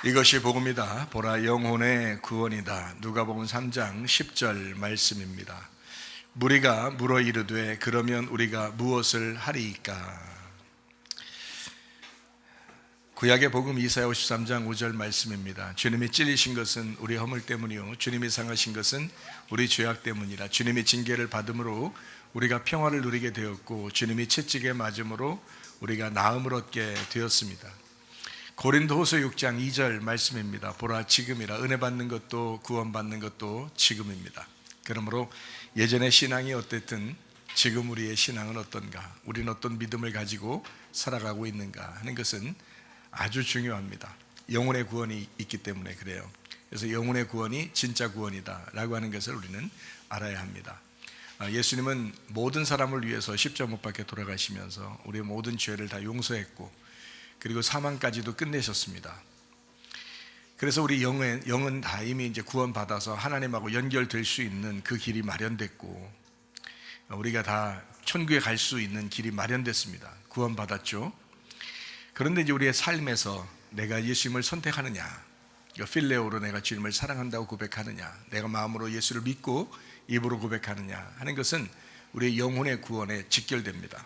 이것이 복음이다. 보라, 영혼의 구원이다. 누가복음 3장 10절 말씀입니다. 무리가 물어 이르되 그러면 우리가 무엇을 하리이까? 구약의 복음 이사야 53장 5절 말씀입니다. 주님이 찔리신 것은 우리 허물 때문이요 주님이 상하신 것은 우리 죄악 때문이라. 주님이 징계를 받음으로 우리가 평화를 누리게 되었고 주님이 채찍에 맞음으로 우리가 나음을 얻게 되었습니다. 고린도후서 6장 2절 말씀입니다. 보라, 지금이라. 은혜 받는 것도 구원받는 것도 지금입니다. 그러므로 예전의 신앙이 어땠든 지금 우리의 신앙은 어떤가, 우리는 어떤 믿음을 가지고 살아가고 있는가 하는 것은 아주 중요합니다. 영혼의 구원이 있기 때문에 그래요. 그래서 영혼의 구원이 진짜 구원이다 라고 하는 것을 우리는 알아야 합니다. 예수님은 모든 사람을 위해서 십자가 못 박혀 돌아가시면서 우리의 모든 죄를 다 용서했고 그리고 사망까지도 끝내셨습니다. 그래서 우리 영은 다 이미 이제 구원받아서 하나님하고 연결될 수 있는 그 길이 마련됐고 우리가 다 천국에 갈 수 있는 길이 마련됐습니다. 구원받았죠. 그런데 이제 우리의 삶에서 내가 예수님을 선택하느냐, 필레오로 내가 주님을 사랑한다고 고백하느냐, 내가 마음으로 예수를 믿고 입으로 고백하느냐 하는 것은 우리의 영혼의 구원에 직결됩니다.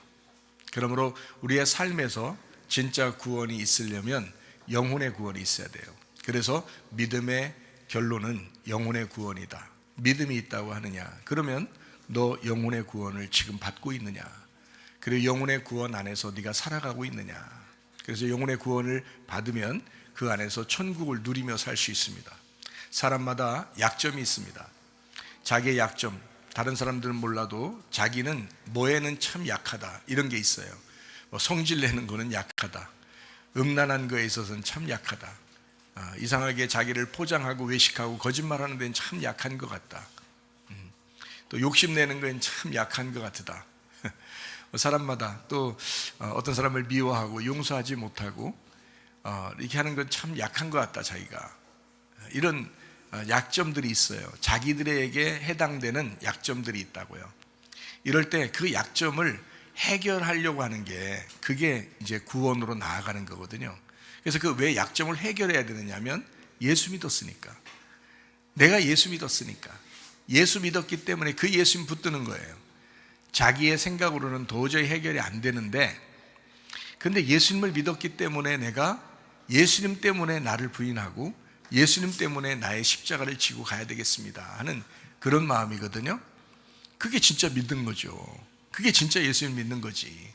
그러므로 우리의 삶에서 진짜 구원이 있으려면 영혼의 구원이 있어야 돼요. 그래서 믿음의 결론은 영혼의 구원이다. 믿음이 있다고 하느냐? 그러면 너 영혼의 구원을 지금 받고 있느냐? 그리고 영혼의 구원 안에서 네가 살아가고 있느냐? 그래서 영혼의 구원을 받으면 그 안에서 천국을 누리며 살 수 있습니다. 사람마다 약점이 있습니다. 자기의 약점, 다른 사람들은 몰라도 자기는 뭐에는 참 약하다 이런 게 있어요. 성질 내는 거는 약하다, 음란한 거에 있어서는 참 약하다, 이상하게 자기를 포장하고 외식하고 거짓말하는 데는 참 약한 것 같다, 또 욕심내는 거엔 참 약한 것 같다. 사람마다 또 어떤 사람을 미워하고 용서하지 못하고 이렇게 하는 건 참 약한 것 같다, 자기가. 이런 약점들이 있어요. 자기들에게 해당되는 약점들이 있다고요. 이럴 때 그 약점을 해결하려고 하는 게 그게 이제 구원으로 나아가는 거거든요. 그래서 그 왜 약점을 해결해야 되느냐면 예수 믿었으니까, 내가 예수 믿었으니까, 예수 믿었기 때문에 그 예수님 붙드는 거예요. 자기의 생각으로는 도저히 해결이 안 되는데, 근데 예수님을 믿었기 때문에 내가 예수님 때문에 나를 부인하고 예수님 때문에 나의 십자가를 지고 가야 되겠습니다 하는 그런 마음이거든요. 그게 진짜 믿는 거죠. 그게 진짜 예수님 믿는 거지.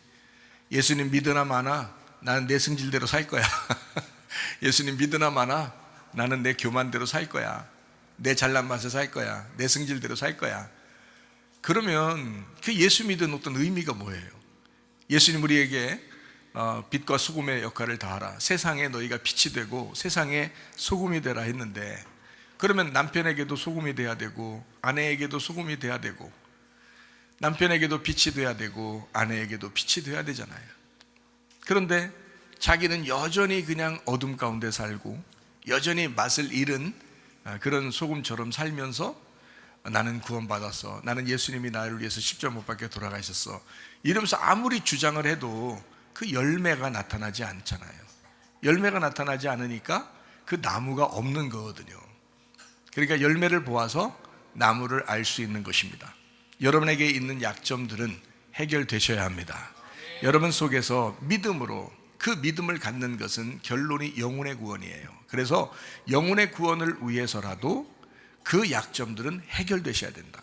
예수님 믿으나 마나 나는 내 성질대로 살 거야. 예수님 믿으나 마나 나는 내 교만대로 살 거야. 내 잘난 맛에 살 거야. 내 성질대로 살 거야. 그러면 그 예수 믿은 어떤 의미가 뭐예요? 예수님 우리에게 빛과 소금의 역할을 다하라, 세상에 너희가 빛이 되고 세상에 소금이 되라 했는데, 그러면 남편에게도 소금이 돼야 되고 아내에게도 소금이 돼야 되고 남편에게도 빛이 돼야 되고 아내에게도 빛이 돼야 되잖아요. 그런데 자기는 여전히 그냥 어둠 가운데 살고 여전히 맛을 잃은 그런 소금처럼 살면서 나는 구원받았어, 나는 예수님이 나를 위해서 십자가 못 박혀 돌아가셨어 이러면서 아무리 주장을 해도 그 열매가 나타나지 않잖아요. 열매가 나타나지 않으니까 그 나무가 없는 거거든요. 그러니까 열매를 보아서 나무를 알 수 있는 것입니다. 여러분에게 있는 약점들은 해결되셔야 합니다. 여러분 속에서 믿음으로, 그 믿음을 갖는 것은 결론이 영혼의 구원이에요. 그래서 영혼의 구원을 위해서라도 그 약점들은 해결되셔야 된다.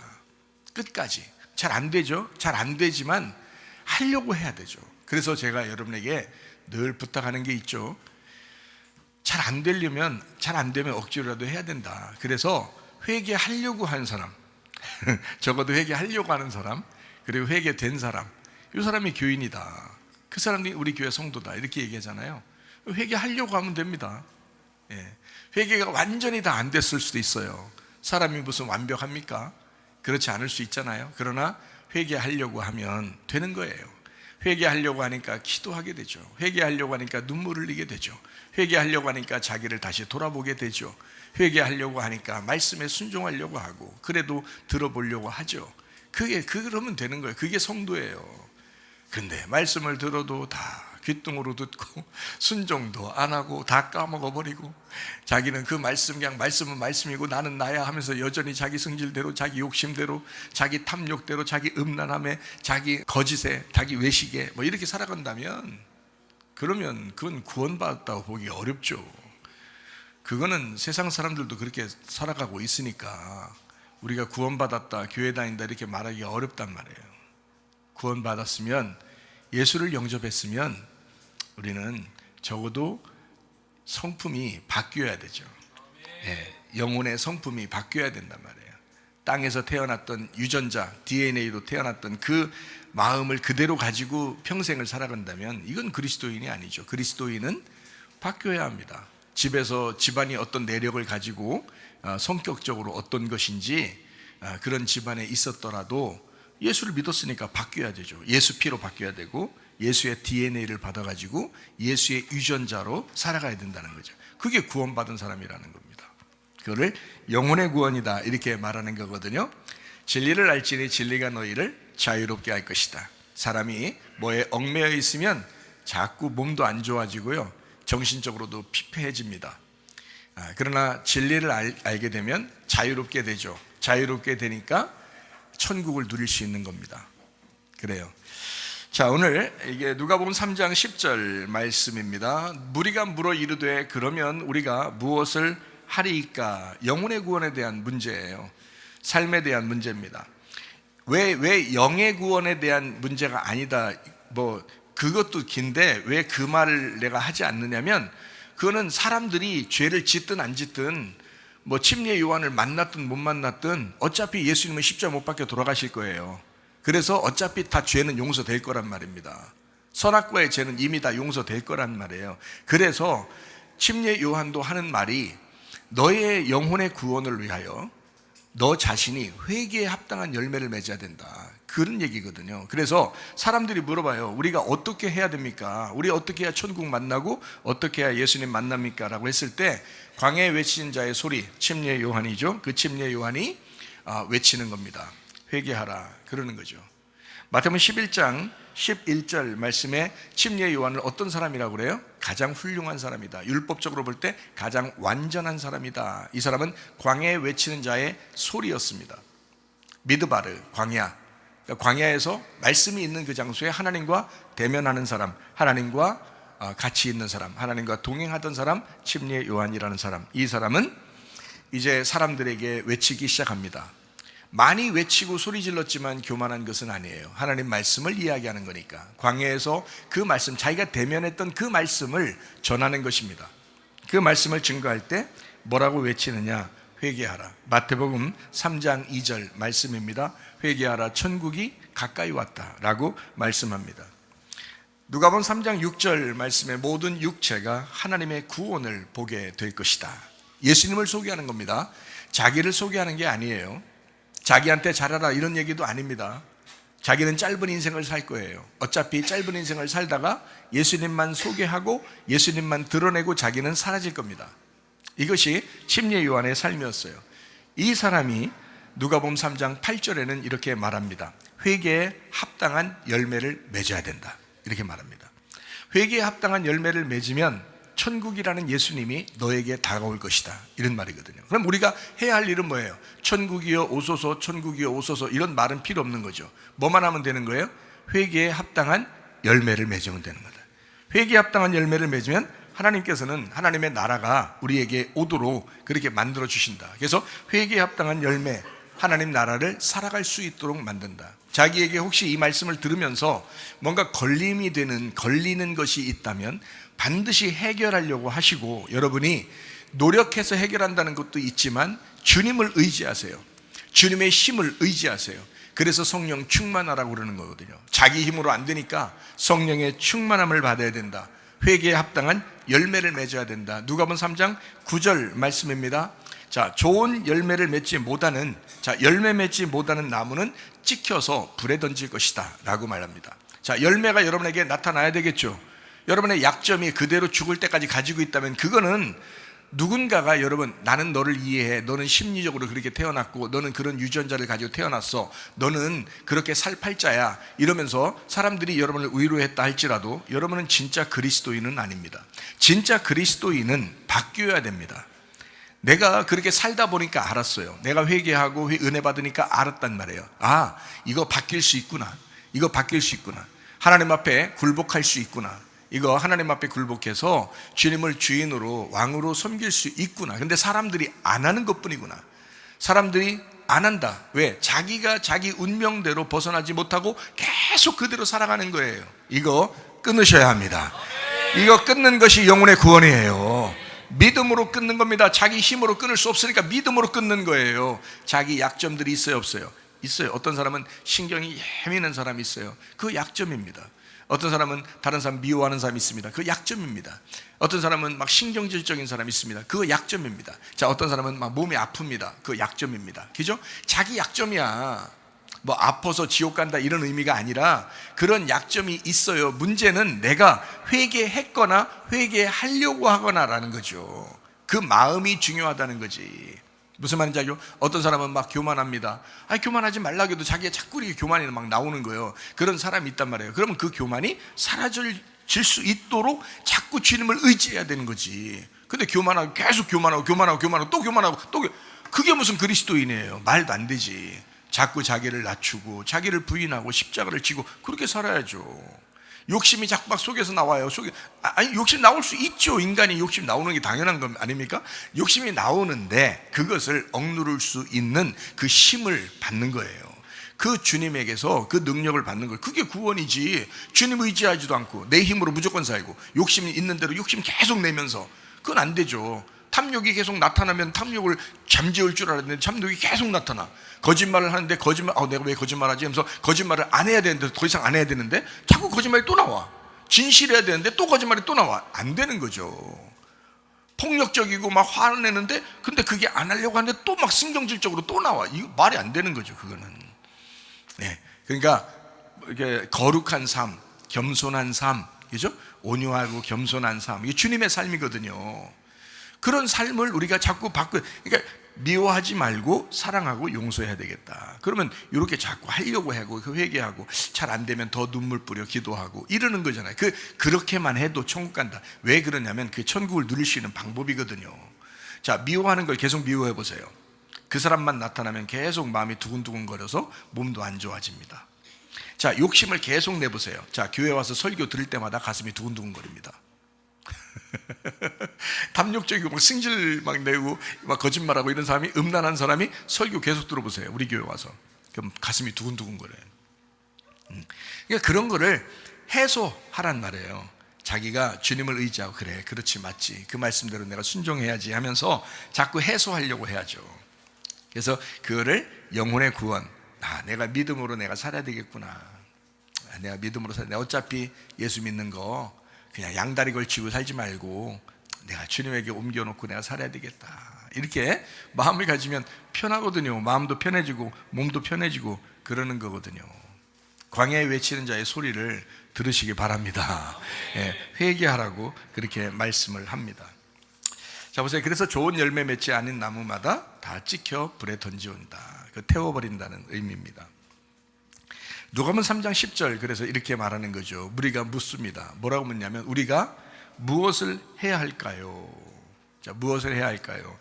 끝까지. 잘 안 되죠? 잘 안 되지만 하려고 해야 되죠. 그래서 제가 여러분에게 늘 부탁하는 게 있죠. 잘 안 되려면, 잘 안 되면 억지로라도 해야 된다. 그래서 회개하려고 하는 사람, 적어도 회개하려고 하는 사람, 그리고 회개된 사람, 이 사람이 교인이다, 그 사람이 우리 교회 성도다 이렇게 얘기하잖아요. 회개하려고 하면 됩니다. 회개가 완전히 다 안 됐을 수도 있어요. 사람이 무슨 완벽합니까? 그렇지 않을 수 있잖아요. 그러나 회개하려고 하면 되는 거예요. 회개하려고 하니까 기도하게 되죠. 회개하려고 하니까 눈물을 흘리게 되죠. 회개하려고 하니까 자기를 다시 돌아보게 되죠. 회개하려고 하니까 말씀에 순종하려고 하고 그래도 들어보려고 하죠. 그러면 되는 거예요. 그게 성도예요. 근데 말씀을 들어도 다 귓등으로 듣고 순종도 안 하고 다 까먹어버리고 자기는 그 말씀 그냥 말씀은 말씀이고 나는 나야 하면서 여전히 자기 성질대로 자기 욕심대로 자기 탐욕대로 자기 음란함에 자기 거짓에 자기 외식에 뭐 이렇게 살아간다면 그러면 그건 구원받았다고 보기 어렵죠. 그거는 세상 사람들도 그렇게 살아가고 있으니까 우리가 구원받았다 교회 다닌다 이렇게 말하기 어렵단 말이에요. 구원받았으면 예수를 영접했으면 우리는 적어도 성품이 바뀌어야 되죠. 영혼의 성품이 바뀌어야 된단 말이에요. 땅에서 태어났던 유전자 DNA로 태어났던 그 마음을 그대로 가지고 평생을 살아간다면 이건 그리스도인이 아니죠. 그리스도인은 바뀌어야 합니다. 집에서 집안이 어떤 내력을 가지고 성격적으로 어떤 것인지 그런 집안에 있었더라도 예수를 믿었으니까 바뀌어야 되죠. 예수 피로 바뀌어야 되고 예수의 DNA를 받아가지고 예수의 유전자로 살아가야 된다는 거죠. 그게 구원받은 사람이라는 겁니다. 그거를 영혼의 구원이다 이렇게 말하는 거거든요. 진리를 알지니 진리가 너희를 자유롭게 할 것이다. 사람이 뭐에 얽매여 있으면 자꾸 몸도 안 좋아지고요, 정신적으로도 피폐해집니다. 그러나 진리를 알게 되면 자유롭게 되죠. 자유롭게 되니까 천국을 누릴 수 있는 겁니다. 그래요. 자, 오늘 이게 누가복음 3장 10절 말씀입니다. 무리가 물어 이르되 그러면 우리가 무엇을 하리이까? 영혼의 구원에 대한 문제예요. 삶에 대한 문제입니다. 왜 영의 구원에 대한 문제가 아니다, 뭐 그것도 긴데 왜 그 말을 내가 하지 않느냐면, 그거는 사람들이 죄를 짓든 안 짓든 뭐 침례 요한을 만났든 못 만났든 어차피 예수님은 십자가 못 박혀 돌아가실 거예요. 그래서 어차피 다 죄는 용서될 거란 말입니다. 선악과의 죄는 이미 다 용서될 거란 말이에요. 그래서 침례 요한도 하는 말이 너의 영혼의 구원을 위하여 너 자신이 회개에 합당한 열매를 맺어야 된다, 그런 얘기거든요. 그래서 사람들이 물어봐요. 우리가 어떻게 해야 됩니까? 우리 어떻게 해야 천국 만나고 어떻게 해야 예수님 만납니까? 라고 했을 때 광야에 외치는 자의 소리, 침례 요한이죠. 그 침례 요한이 외치는 겁니다. 회개하라, 그러는 거죠. 마태복음 11장 11절 말씀에 침례 요한을 어떤 사람이라고 그래요? 가장 훌륭한 사람이다. 율법적으로 볼 때 가장 완전한 사람이다. 이 사람은 광야에 외치는 자의 소리였습니다. 미드바르, 광야. 그러니까 광야에서 말씀이 있는 그 장소에 하나님과 대면하는 사람, 하나님과 같이 있는 사람, 하나님과 동행하던 사람, 침례 요한이라는 사람. 이 사람은 이제 사람들에게 외치기 시작합니다. 많이 외치고 소리 질렀지만 교만한 것은 아니에요. 하나님 말씀을 이야기하는 거니까 광야에서 그 말씀, 자기가 대면했던 그 말씀을 전하는 것입니다. 그 말씀을 증거할 때 뭐라고 외치느냐? 회개하라. 마태복음 3장 2절 말씀입니다. 회개하라, 천국이 가까이 왔다 라고 말씀합니다. 누가복음 3장 6절 말씀에 모든 육체가 하나님의 구원을 보게 될 것이다. 예수님을 소개하는 겁니다. 자기를 소개하는 게 아니에요. 자기한테 잘하라 이런 얘기도 아닙니다. 자기는 짧은 인생을 살 거예요. 어차피 짧은 인생을 살다가 예수님만 소개하고 예수님만 드러내고 자기는 사라질 겁니다. 이것이 침례 요한의 삶이었어요. 이 사람이 누가복음 3장 8절에는 이렇게 말합니다. 회개에 합당한 열매를 맺어야 된다, 이렇게 말합니다. 회개에 합당한 열매를 맺으면 천국이라는 예수님이 너에게 다가올 것이다, 이런 말이거든요. 그럼 우리가 해야 할 일은 뭐예요? 천국이여 오소서, 천국이여 오소서, 이런 말은 필요 없는 거죠. 뭐만 하면 되는 거예요? 회개에 합당한 열매를 맺으면 되는 거다. 회개에 합당한 열매를 맺으면 하나님께서는 하나님의 나라가 우리에게 오도록 그렇게 만들어 주신다. 그래서 회개에 합당한 열매, 하나님 나라를 살아갈 수 있도록 만든다. 자기에게 혹시 이 말씀을 들으면서 뭔가 걸리는 것이 있다면 반드시 해결하려고 하시고, 여러분이 노력해서 해결한다는 것도 있지만 주님을 의지하세요. 주님의 힘을 의지하세요. 그래서 성령 충만하라고 그러는 거거든요. 자기 힘으로 안 되니까 성령의 충만함을 받아야 된다. 회개에 합당한 열매를 맺어야 된다. 누가복음 3장 9절 말씀입니다. 자, 좋은 열매를 맺지 못하는, 열매 맺지 못하는 나무는 찍혀서 불에 던질 것이다 라고 말합니다. 자, 열매가 여러분에게 나타나야 되겠죠. 여러분의 약점이 그대로 죽을 때까지 가지고 있다면 그거는 누군가가 여러분 나는 너를 이해해, 너는 심리적으로 그렇게 태어났고 너는 그런 유전자를 가지고 태어났어, 너는 그렇게 살 팔자야 이러면서 사람들이 여러분을 위로했다 할지라도 여러분은 진짜 그리스도인은 아닙니다. 진짜 그리스도인은 바뀌어야 됩니다. 내가 그렇게 살다 보니까 알았어요. 내가 회개하고 은혜 받으니까 알았단 말이에요. 아, 이거 바뀔 수 있구나. 이거 바뀔 수 있구나. 하나님 앞에 굴복할 수 있구나. 이거 하나님 앞에 굴복해서 주님을 주인으로 왕으로 섬길 수 있구나. 근데 사람들이 안 하는 것뿐이구나. 사람들이 안 한다. 왜? 자기가 자기 운명대로 벗어나지 못하고 계속 그대로 살아가는 거예요. 이거 끊으셔야 합니다. 이거 끊는 것이 영혼의 구원이에요. 믿음으로 끊는 겁니다. 자기 힘으로 끊을 수 없으니까 믿음으로 끊는 거예요. 자기 약점들이 있어요, 없어요? 있어요. 어떤 사람은 신경이 예민한 사람이 있어요. 그 약점입니다. 어떤 사람은 다른 사람 미워하는 사람이 있습니다. 그 약점입니다. 어떤 사람은 막 신경질적인 사람이 있습니다. 그 약점입니다. 자, 어떤 사람은 막 몸이 아픕니다. 그 약점입니다. 그죠? 자기 약점이야. 뭐 아파서 지옥 간다 이런 의미가 아니라 그런 약점이 있어요. 문제는 내가 회개했거나 회개하려고 하거나라는 거죠. 그 마음이 중요하다는 거지. 무슨 말인지 알죠? 어떤 사람은 막 교만합니다. 아니, 교만하지 말라고 해도 자기가 자꾸 이렇게 교만이 막 나오는 거예요. 그런 사람이 있단 말이에요. 그러면 그 교만이 사라질 수 있도록 자꾸 주님을 의지해야 되는 거지. 근데 교만하고 계속 교만하고 또 교만하고 그게 무슨 그리스도인이에요? 말도 안 되지. 자꾸 자기를 낮추고 자기를 부인하고 십자가를 지고 그렇게 살아야죠. 욕심이 자꾸 막 속에서 나와요. 아니, 욕심 나올 수 있죠. 인간이 욕심 나오는 게 당연한 거 아닙니까? 욕심이 나오는데 그것을 억누를 수 있는 그 힘을 받는 거예요. 그 주님에게서 그 능력을 받는 거예요. 그게 구원이지. 주님 의지하지도 않고 내 힘으로 무조건 살고 욕심이 있는 대로 욕심 계속 내면서 그건 안 되죠. 탐욕이 계속 나타나면 탐욕을 잠재울 줄 알았는데 탐욕이 계속 나타나. 거짓말을 하는데 내가 왜 거짓말하지? 하면서 거짓말을 안 해야 되는데 더 이상 안 해야 되는데 자꾸 거짓말이 또 나와. 진실해야 되는데 또 거짓말이 또 나와. 안 되는 거죠. 폭력적이고 막 화를 내는데 근데 그게 안 하려고 하는데 또 막 신경질적으로 또 나와. 이거 말이 안 되는 거죠. 그거는. 네. 그러니까 이게 거룩한 삶, 겸손한 삶, 그죠? 온유하고 겸손한 삶, 이게 주님의 삶이거든요. 그런 삶을 우리가 자꾸 그러니까 미워하지 말고 사랑하고 용서해야 되겠다. 그러면 이렇게 자꾸 하려고 하고 회개하고 잘 안 되면 더 눈물 뿌려 기도하고 이러는 거잖아요. 그렇게만 해도 천국 간다. 왜 그러냐면 그 천국을 누릴 수 있는 방법이거든요. 자, 미워하는 걸 계속 미워해 보세요. 그 사람만 나타나면 계속 마음이 두근두근 거려서 몸도 안 좋아집니다. 자, 욕심을 계속 내보세요. 자, 교회 와서 설교 들을 때마다 가슴이 두근두근 거립니다. 탐욕적이고 막 승질 막 내고 막 거짓말하고 이런 사람이, 음란한 사람이 설교 계속 들어보세요. 우리 교회 와서. 그럼 가슴이 두근두근 거려요. 그러니까 그런 거를 해소하란 말이에요. 자기가 주님을 의지하고 그래, 그렇지, 맞지, 그 말씀대로 내가 순종해야지 하면서 자꾸 해소하려고 해야죠. 그래서 그거를 영혼의 구원, 내가 믿음으로 내가 살아야 되겠구나. 내가 믿음으로 살아야 돼. 어차피 예수 믿는 거 그냥 양다리 걸치고 살지 말고 내가 주님에게 옮겨놓고 내가 살아야 되겠다. 이렇게 마음을 가지면 편하거든요. 마음도 편해지고 몸도 편해지고 그러는 거거든요. 광야에 외치는 자의 소리를 들으시기 바랍니다. 회개하라고 그렇게 말씀을 합니다. 자, 보세요. 그래서 좋은 열매 맺지 않은 나무마다 다 찍혀 불에 던지온다. 태워버린다는 의미입니다. 누가복음 3장 10절, 그래서 이렇게 말하는 거죠. 우리가 묻습니다. 뭐라고 묻냐면 우리가 무엇을 해야 할까요? 자, 무엇을 해야 할까요?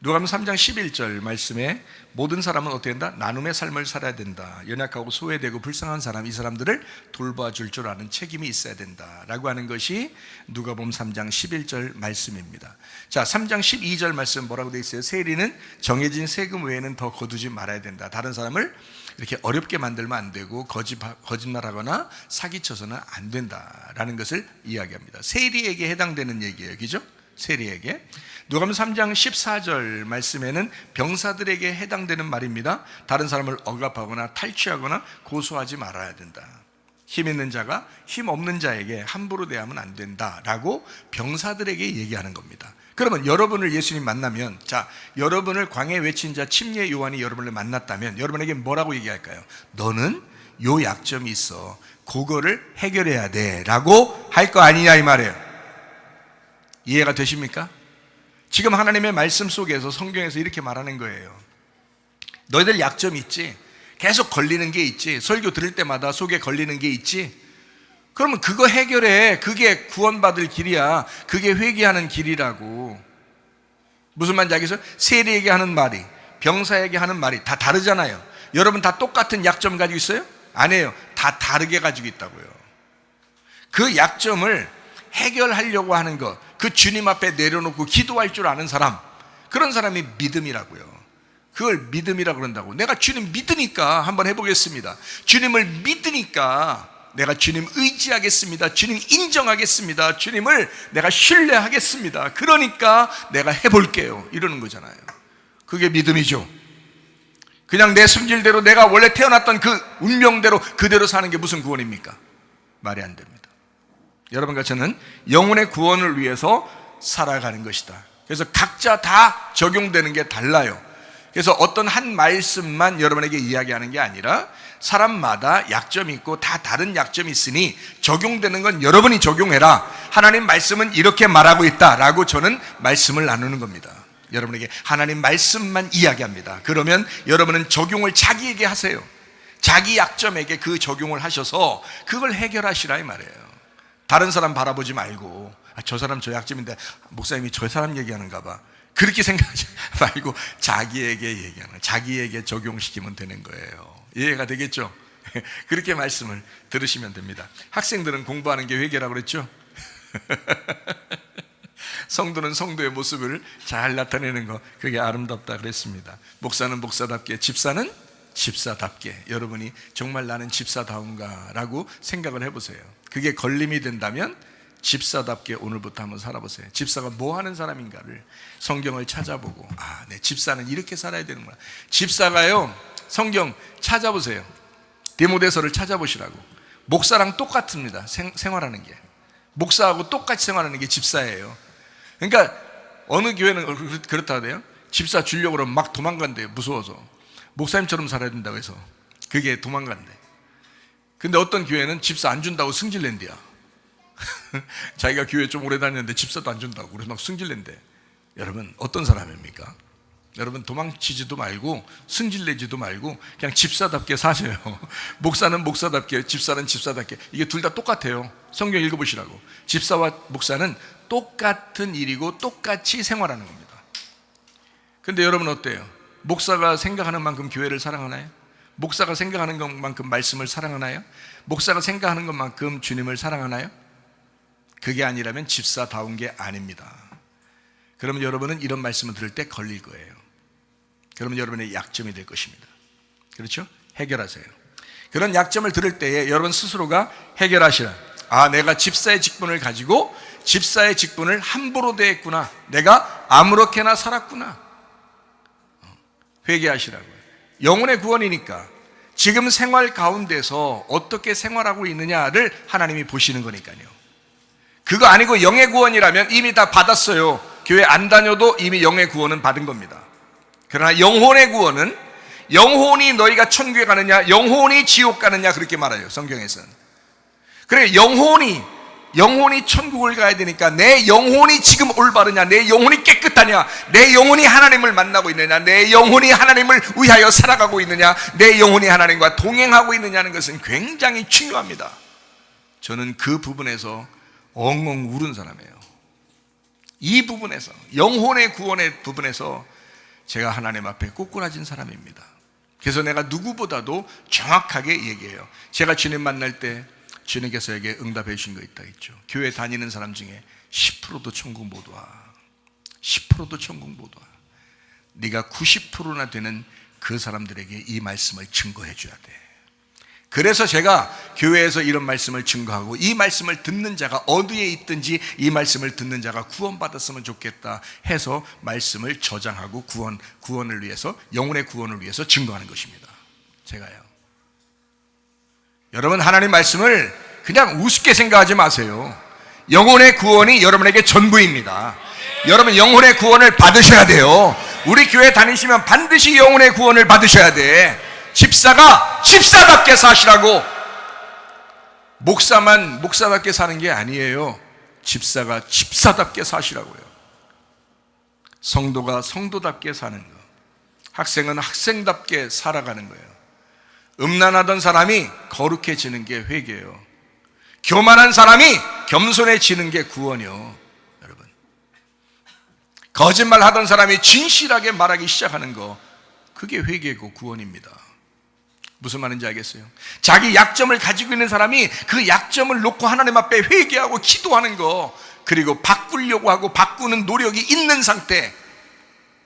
누가복음 3장 11절 말씀에 모든 사람은 어떻게 된다? 나눔의 삶을 살아야 된다. 연약하고 소외되고 불쌍한 사람, 이 사람들을 돌봐줄 줄 아는 책임이 있어야 된다 라고 하는 것이 누가복음 3장 11절 말씀입니다. 자, 3장 12절 말씀 뭐라고 되어 있어요? 세리는 정해진 세금 외에는 더 거두지 말아야 된다. 다른 사람을 이렇게 어렵게 만들면 안 되고 거짓말하거나 사기쳐서는 안 된다라는 것을 이야기합니다. 세리에게 해당되는 얘기예요. 그죠? 세리에게. 누가복음 3장 14절 말씀에는 병사들에게 해당되는 말입니다. 다른 사람을 억압하거나 탈취하거나 고소하지 말아야 된다. 힘 있는 자가 힘 없는 자에게 함부로 대하면 안 된다라고 병사들에게 얘기하는 겁니다. 그러면 여러분을 예수님 만나면, 자, 여러분을 광야에 외친 자 침례 요한이 여러분을 만났다면 여러분에게 뭐라고 얘기할까요? 너는 요 약점이 있어, 그거를 해결해야 돼 라고 할 거 아니냐 이 말이에요. 이해가 되십니까? 지금 하나님의 말씀 속에서 성경에서 이렇게 말하는 거예요. 너희들 약점 있지? 계속 걸리는 게 있지? 설교 들을 때마다 속에 걸리는 게 있지? 그러면 그거 해결해. 그게 구원받을 길이야. 그게 회개하는 길이라고. 무슨 말인지 알겠어요? 세리에게 하는 말이, 병사에게 하는 말이 다 다르잖아요. 여러분 다 똑같은 약점 가지고 있어요? 아니에요. 다 다르게 가지고 있다고요. 그 약점을 해결하려고 하는 것, 그 주님 앞에 내려놓고 기도할 줄 아는 사람, 그런 사람이 믿음이라고요. 그걸 믿음이라고 그런다고. 내가 주님 믿으니까 한번 해보겠습니다. 주님을 믿으니까 내가 주님 의지하겠습니다. 주님 인정하겠습니다. 주님을 내가 신뢰하겠습니다. 그러니까 내가 해볼게요. 이러는 거잖아요. 그게 믿음이죠. 그냥 내 성질대로 내가 원래 태어났던 그 운명대로 그대로 사는 게 무슨 구원입니까? 말이 안 됩니다. 여러분과 저는 영혼의 구원을 위해서 살아가는 것이다. 그래서 각자 다 적용되는 게 달라요. 그래서 어떤 한 말씀만 여러분에게 이야기하는 게 아니라 사람마다 약점이 있고 다 다른 약점이 있으니 적용되는 건 여러분이 적용해라. 하나님 말씀은 이렇게 말하고 있다라고 저는 말씀을 나누는 겁니다. 여러분에게 하나님 말씀만 이야기합니다. 그러면 여러분은 적용을 자기에게 하세요. 자기 약점에게 그 적용을 하셔서 그걸 해결하시라 이 말이에요. 다른 사람 바라보지 말고 저 사람 저 약점인데 목사님이 저 사람 얘기하는가 봐. 그렇게 생각하지 말고 자기에게 얘기하는 거예요. 자기에게 적용시키면 되는 거예요. 이해가 되겠죠? 그렇게 말씀을 들으시면 됩니다. 학생들은 공부하는 게 회개라고 그랬죠? 성도는 성도의 모습을 잘 나타내는 거, 그게 아름답다 그랬습니다. 목사는 목사답게, 집사는 집사답게. 여러분이 정말 나는 집사다운가 라고 생각을 해보세요. 그게 걸림이 된다면 집사답게 오늘부터 한번 살아보세요. 집사가 뭐 하는 사람인가를 성경을 찾아보고, 내 집사는 이렇게 살아야 되는구나. 집사가요, 성경 찾아보세요. 디모데서를 찾아보시라고. 목사랑 똑같습니다. 생활하는 게. 목사하고 똑같이 생활하는 게 집사예요. 그러니까 어느 교회는 그렇다 하대요. 집사 주려고 그러면 막 도망간대요. 무서워서. 목사님처럼 살아야 된다고 해서 그게 도망간대. 근데 어떤 교회는 집사 안 준다고 승질낸대요. 자기가 교회 좀 오래 다녔는데 집사도 안 준다고 그래서 막 승질낸대. 여러분 어떤 사람입니까? 여러분 도망치지도 말고 승질내지도 말고 그냥 집사답게 사세요. 목사는 목사답게, 집사는 집사답게. 이게 둘 다 똑같아요. 성경 읽어보시라고. 집사와 목사는 똑같은 일이고 똑같이 생활하는 겁니다. 근데 여러분 어때요? 목사가 생각하는 만큼 교회를 사랑하나요? 목사가 생각하는 것만큼 말씀을 사랑하나요? 목사가 생각하는 것만큼 주님을 사랑하나요? 그게 아니라면 집사다운 게 아닙니다. 그러면 여러분은 이런 말씀을 들을 때 걸릴 거예요. 그러면 여러분의 약점이 될 것입니다. 그렇죠? 해결하세요. 그런 약점을 들을 때에 여러분 스스로가 해결하시라. 내가 집사의 직분을 가지고 집사의 직분을 함부로 대했구나. 내가 아무렇게나 살았구나. 회개하시라고요. 영혼의 구원이니까 지금 생활 가운데서 어떻게 생활하고 있느냐를 하나님이 보시는 거니까요. 그거 아니고 영의 구원이라면 이미 다 받았어요. 교회 안 다녀도 이미 영의 구원은 받은 겁니다. 그러나 영혼의 구원은 영혼이 너희가 천국에 가느냐 영혼이 지옥 가느냐 그렇게 말해요. 성경에서는. 그래 영혼이 천국을 가야 되니까 내 영혼이 지금 올바르냐, 내 영혼이 깨끗하냐, 내 영혼이 하나님을 만나고 있느냐, 내 영혼이 하나님을 위하여 살아가고 있느냐, 내 영혼이 하나님과 동행하고 있느냐는 것은 굉장히 중요합니다. 저는 그 부분에서 엉엉 울은 사람이에요. 이 부분에서, 영혼의 구원의 부분에서 제가 하나님 앞에 꼬꾸라진 사람입니다. 그래서 내가 누구보다도 정확하게 얘기해요. 제가 주님 만날 때 주님께서 에게 응답해 주신 거 있다 했죠. 교회 다니는 사람 중에 10%도 천국 못 와. 10%도 천국 못 와. 네가 90%나 되는 그 사람들에게 이 말씀을 증거해 줘야 돼. 그래서 제가 교회에서 이런 말씀을 증거하고 이 말씀을 듣는 자가 어디에 있든지 이 말씀을 듣는 자가 구원받았으면 좋겠다 해서 말씀을 저장하고 구원을 위해서, 영혼의 구원을 위해서 증거하는 것입니다. 제가요. 여러분 하나님 말씀을 그냥 우습게 생각하지 마세요. 영혼의 구원이 여러분에게 전부입니다. 여러분 영혼의 구원을 받으셔야 돼요. 우리 교회 다니시면 반드시 영혼의 구원을 받으셔야 돼. 집사가 집사답게 사시라고. 목사만 목사답게 사는 게 아니에요. 집사가 집사답게 사시라고요. 성도가 성도답게 사는 거, 학생은 학생답게 살아가는 거예요. 음란하던 사람이 거룩해지는 게 회개예요. 교만한 사람이 겸손해지는 게 구원이요. 여러분, 거짓말하던 사람이 진실하게 말하기 시작하는 거, 그게 회개고 구원입니다. 무슨 말인지 알겠어요? 자기 약점을 가지고 있는 사람이 그 약점을 놓고 하나님 앞에 회개하고 기도하는 거, 그리고 바꾸려고 하고 바꾸는 노력이 있는 상태,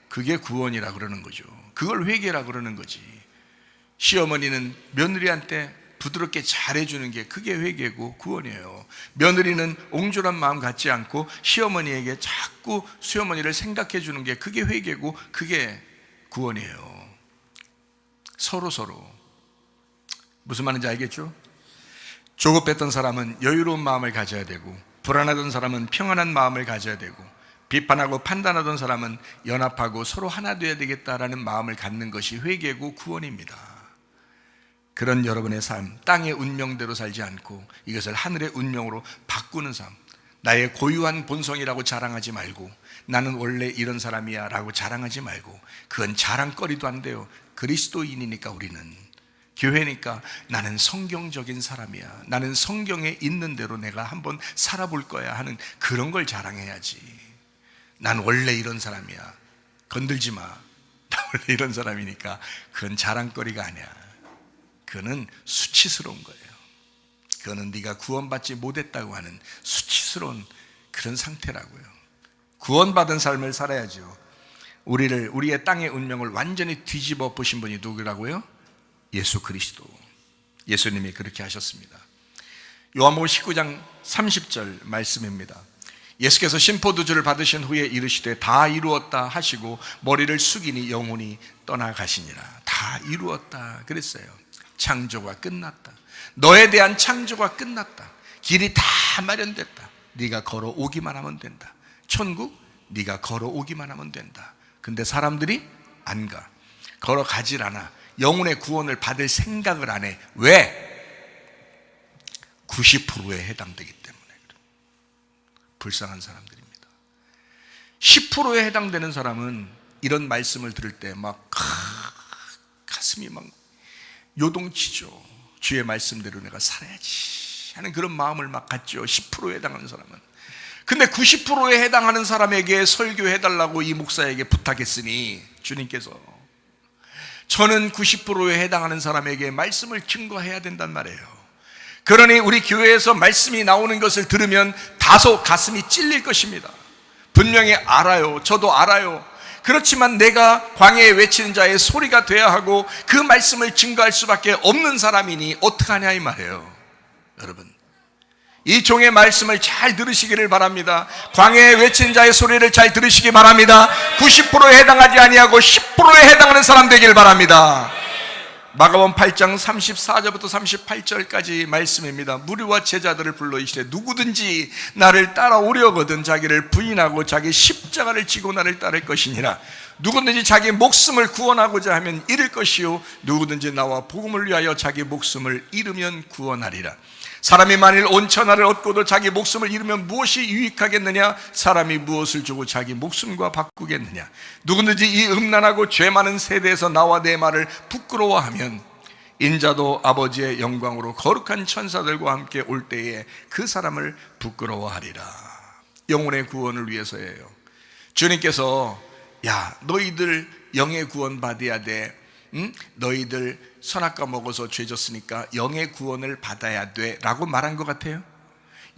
그게 구원이라 그러는 거죠. 그걸 회개라 그러는 거지. 시어머니는 며느리한테 부드럽게 잘해주는 게 그게 회개고 구원이에요. 며느리는 옹졸한 마음 갖지 않고 시어머니에게 자꾸 시어머니를 생각해 주는 게 그게 회개고 그게 구원이에요. 서로 무슨 말인지 알겠죠? 조급했던 사람은 여유로운 마음을 가져야 되고, 불안하던 사람은 평안한 마음을 가져야 되고, 비판하고 판단하던 사람은 연합하고 서로 하나 되어야 되겠다라는 마음을 갖는 것이 회개고 구원입니다. 그런 여러분의 삶, 땅의 운명대로 살지 않고 이것을 하늘의 운명으로 바꾸는 삶, 나의 고유한 본성이라고 자랑하지 말고, 나는 원래 이런 사람이야 라고 자랑하지 말고, 그건 자랑거리도 안 돼요. 그리스도인이니까, 우리는 교회니까 나는 성경적인 사람이야, 나는 성경에 있는 대로 내가 한번 살아볼 거야 하는 그런 걸 자랑해야지. 난 원래 이런 사람이야, 건들지 마, 나 원래 이런 사람이니까, 그건 자랑거리가 아니야. 그거는 수치스러운 거예요. 그거는 네가 구원받지 못했다고 하는 수치스러운 그런 상태라고요. 구원받은 삶을 살아야죠. 우리의 땅의 운명을 완전히 뒤집어 보신 분이 누구라고요? 예수 그리스도. 예수님이 그렇게 하셨습니다. 요한복음 19장 30절 말씀입니다. 예수께서 심포도주를 받으신 후에 이르시되 다 이루었다 하시고 머리를 숙이니 영혼이 떠나가시니라. 다 이루었다 그랬어요. 창조가 끝났다. 너에 대한 창조가 끝났다. 길이 다 마련됐다. 네가 걸어오기만 하면 된다. 천국 네가 걸어오기만 하면 된다. 근데 사람들이 안 가. 걸어가질 않아. 영혼의 구원을 받을 생각을 안 해. 왜? 90%에 해당되기 때문에. 불쌍한 사람들입니다. 10%에 해당되는 사람은 이런 말씀을 들을 때 막 가슴이 막 요동치죠. 주의 말씀대로 내가 살아야지 하는 그런 마음을 막 갖죠. 10%에 해당하는 사람은. 근데 90%에 해당하는 사람에게 설교해달라고 이 목사에게 부탁했으니 주님께서 저는 90%에 해당하는 사람에게 말씀을 증거해야 된단 말이에요. 그러니 우리 교회에서 말씀이 나오는 것을 들으면 다소 가슴이 찔릴 것입니다. 분명히 알아요. 저도 알아요. 그렇지만 내가 광야에 외치는 자의 소리가 돼야 하고 그 말씀을 증거할 수밖에 없는 사람이니 어떡하냐 이 말이에요. 여러분, 이 종의 말씀을 잘 들으시기를 바랍니다. 광야에 외치는 자의 소리를 잘 들으시기 바랍니다. 90%에 해당하지 아니하고 10%에 해당하는 사람 되길 바랍니다. 마가복음 8장 34절부터 38절까지 말씀입니다. 무리와 제자들을 불러 이르시되 누구든지 나를 따라오려거든 자기를 부인하고 자기 십자가를 지고 나를 따를 것이니라. 누구든지 자기 목숨을 구원하고자 하면 잃을 것이요 누구든지 나와 복음을 위하여 자기 목숨을 잃으면 구원하리라. 사람이 만일 온 천하를 얻고도 자기 목숨을 잃으면 무엇이 유익하겠느냐? 사람이 무엇을 주고 자기 목숨과 바꾸겠느냐? 누구든지 이 음란하고 죄 많은 세대에서 나와 내 말을 부끄러워하면 인자도 아버지의 영광으로 거룩한 천사들과 함께 올 때에 그 사람을 부끄러워하리라. 영혼의 구원을 위해서예요. 주님께서 야 너희들 영의 구원 받아야 돼. 너희들 선악과 먹어서 죄졌으니까 영의 구원을 받아야 돼 라고 말한 것 같아요.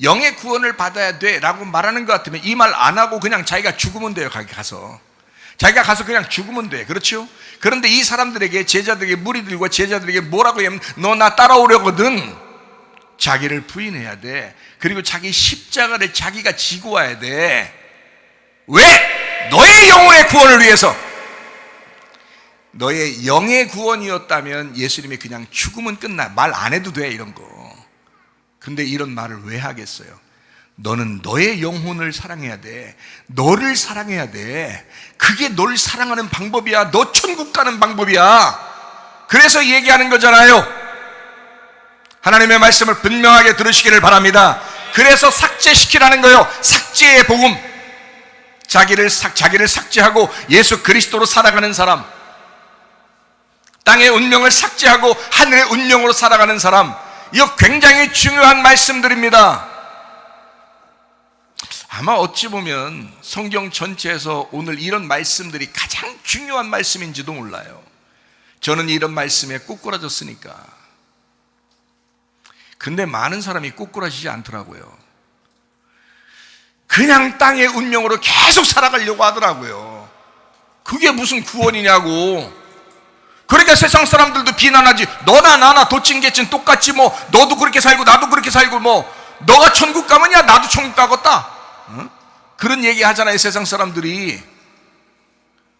영의 구원을 받아야 돼 라고 말하는 것 같으면 이 말 안 하고 그냥 자기가 죽으면 돼요. 자기가 가서 그냥 죽으면 돼. 그렇죠? 그런데 이 사람들에게, 제자들에게, 무리들과 제자들에게 뭐라고 하면 너 나 따라오려거든 자기를 부인해야 돼. 그리고 자기 십자가를 자기가 지고 와야 돼. 왜? 너의 영혼의 구원을 위해서. 너의 영의 구원이었다면 예수님이 그냥 죽으면 끝나. 말 안 해도 돼 이런 거. 근데 이런 말을 왜 하겠어요? 너는 너의 영혼을 사랑해야 돼. 너를 사랑해야 돼. 그게 널 사랑하는 방법이야. 너 천국 가는 방법이야. 그래서 얘기하는 거잖아요. 하나님의 말씀을 분명하게 들으시기를 바랍니다. 그래서 삭제시키라는 거예요. 삭제의 복음. 자기를 삭제하고 예수 그리스도로 살아가는 사람, 땅의 운명을 삭제하고 하늘의 운명으로 살아가는 사람, 이거 굉장히 중요한 말씀들입니다. 아마 어찌 보면 성경 전체에서 오늘 이런 말씀들이 가장 중요한 말씀인지도 몰라요. 저는 이런 말씀에 꼬꾸라졌으니까. 근데 많은 사람이 꼬꾸라지지 않더라고요. 그냥 땅의 운명으로 계속 살아가려고 하더라고요. 그게 무슨 구원이냐고. 그러니까 세상 사람들도 비난하지. 너나 나나 도찐개찐 똑같지 뭐. 너도 그렇게 살고 나도 그렇게 살고 뭐. 너가 천국 가면 야 나도 천국 가겠다. 응? 그런 얘기 하잖아요, 세상 사람들이.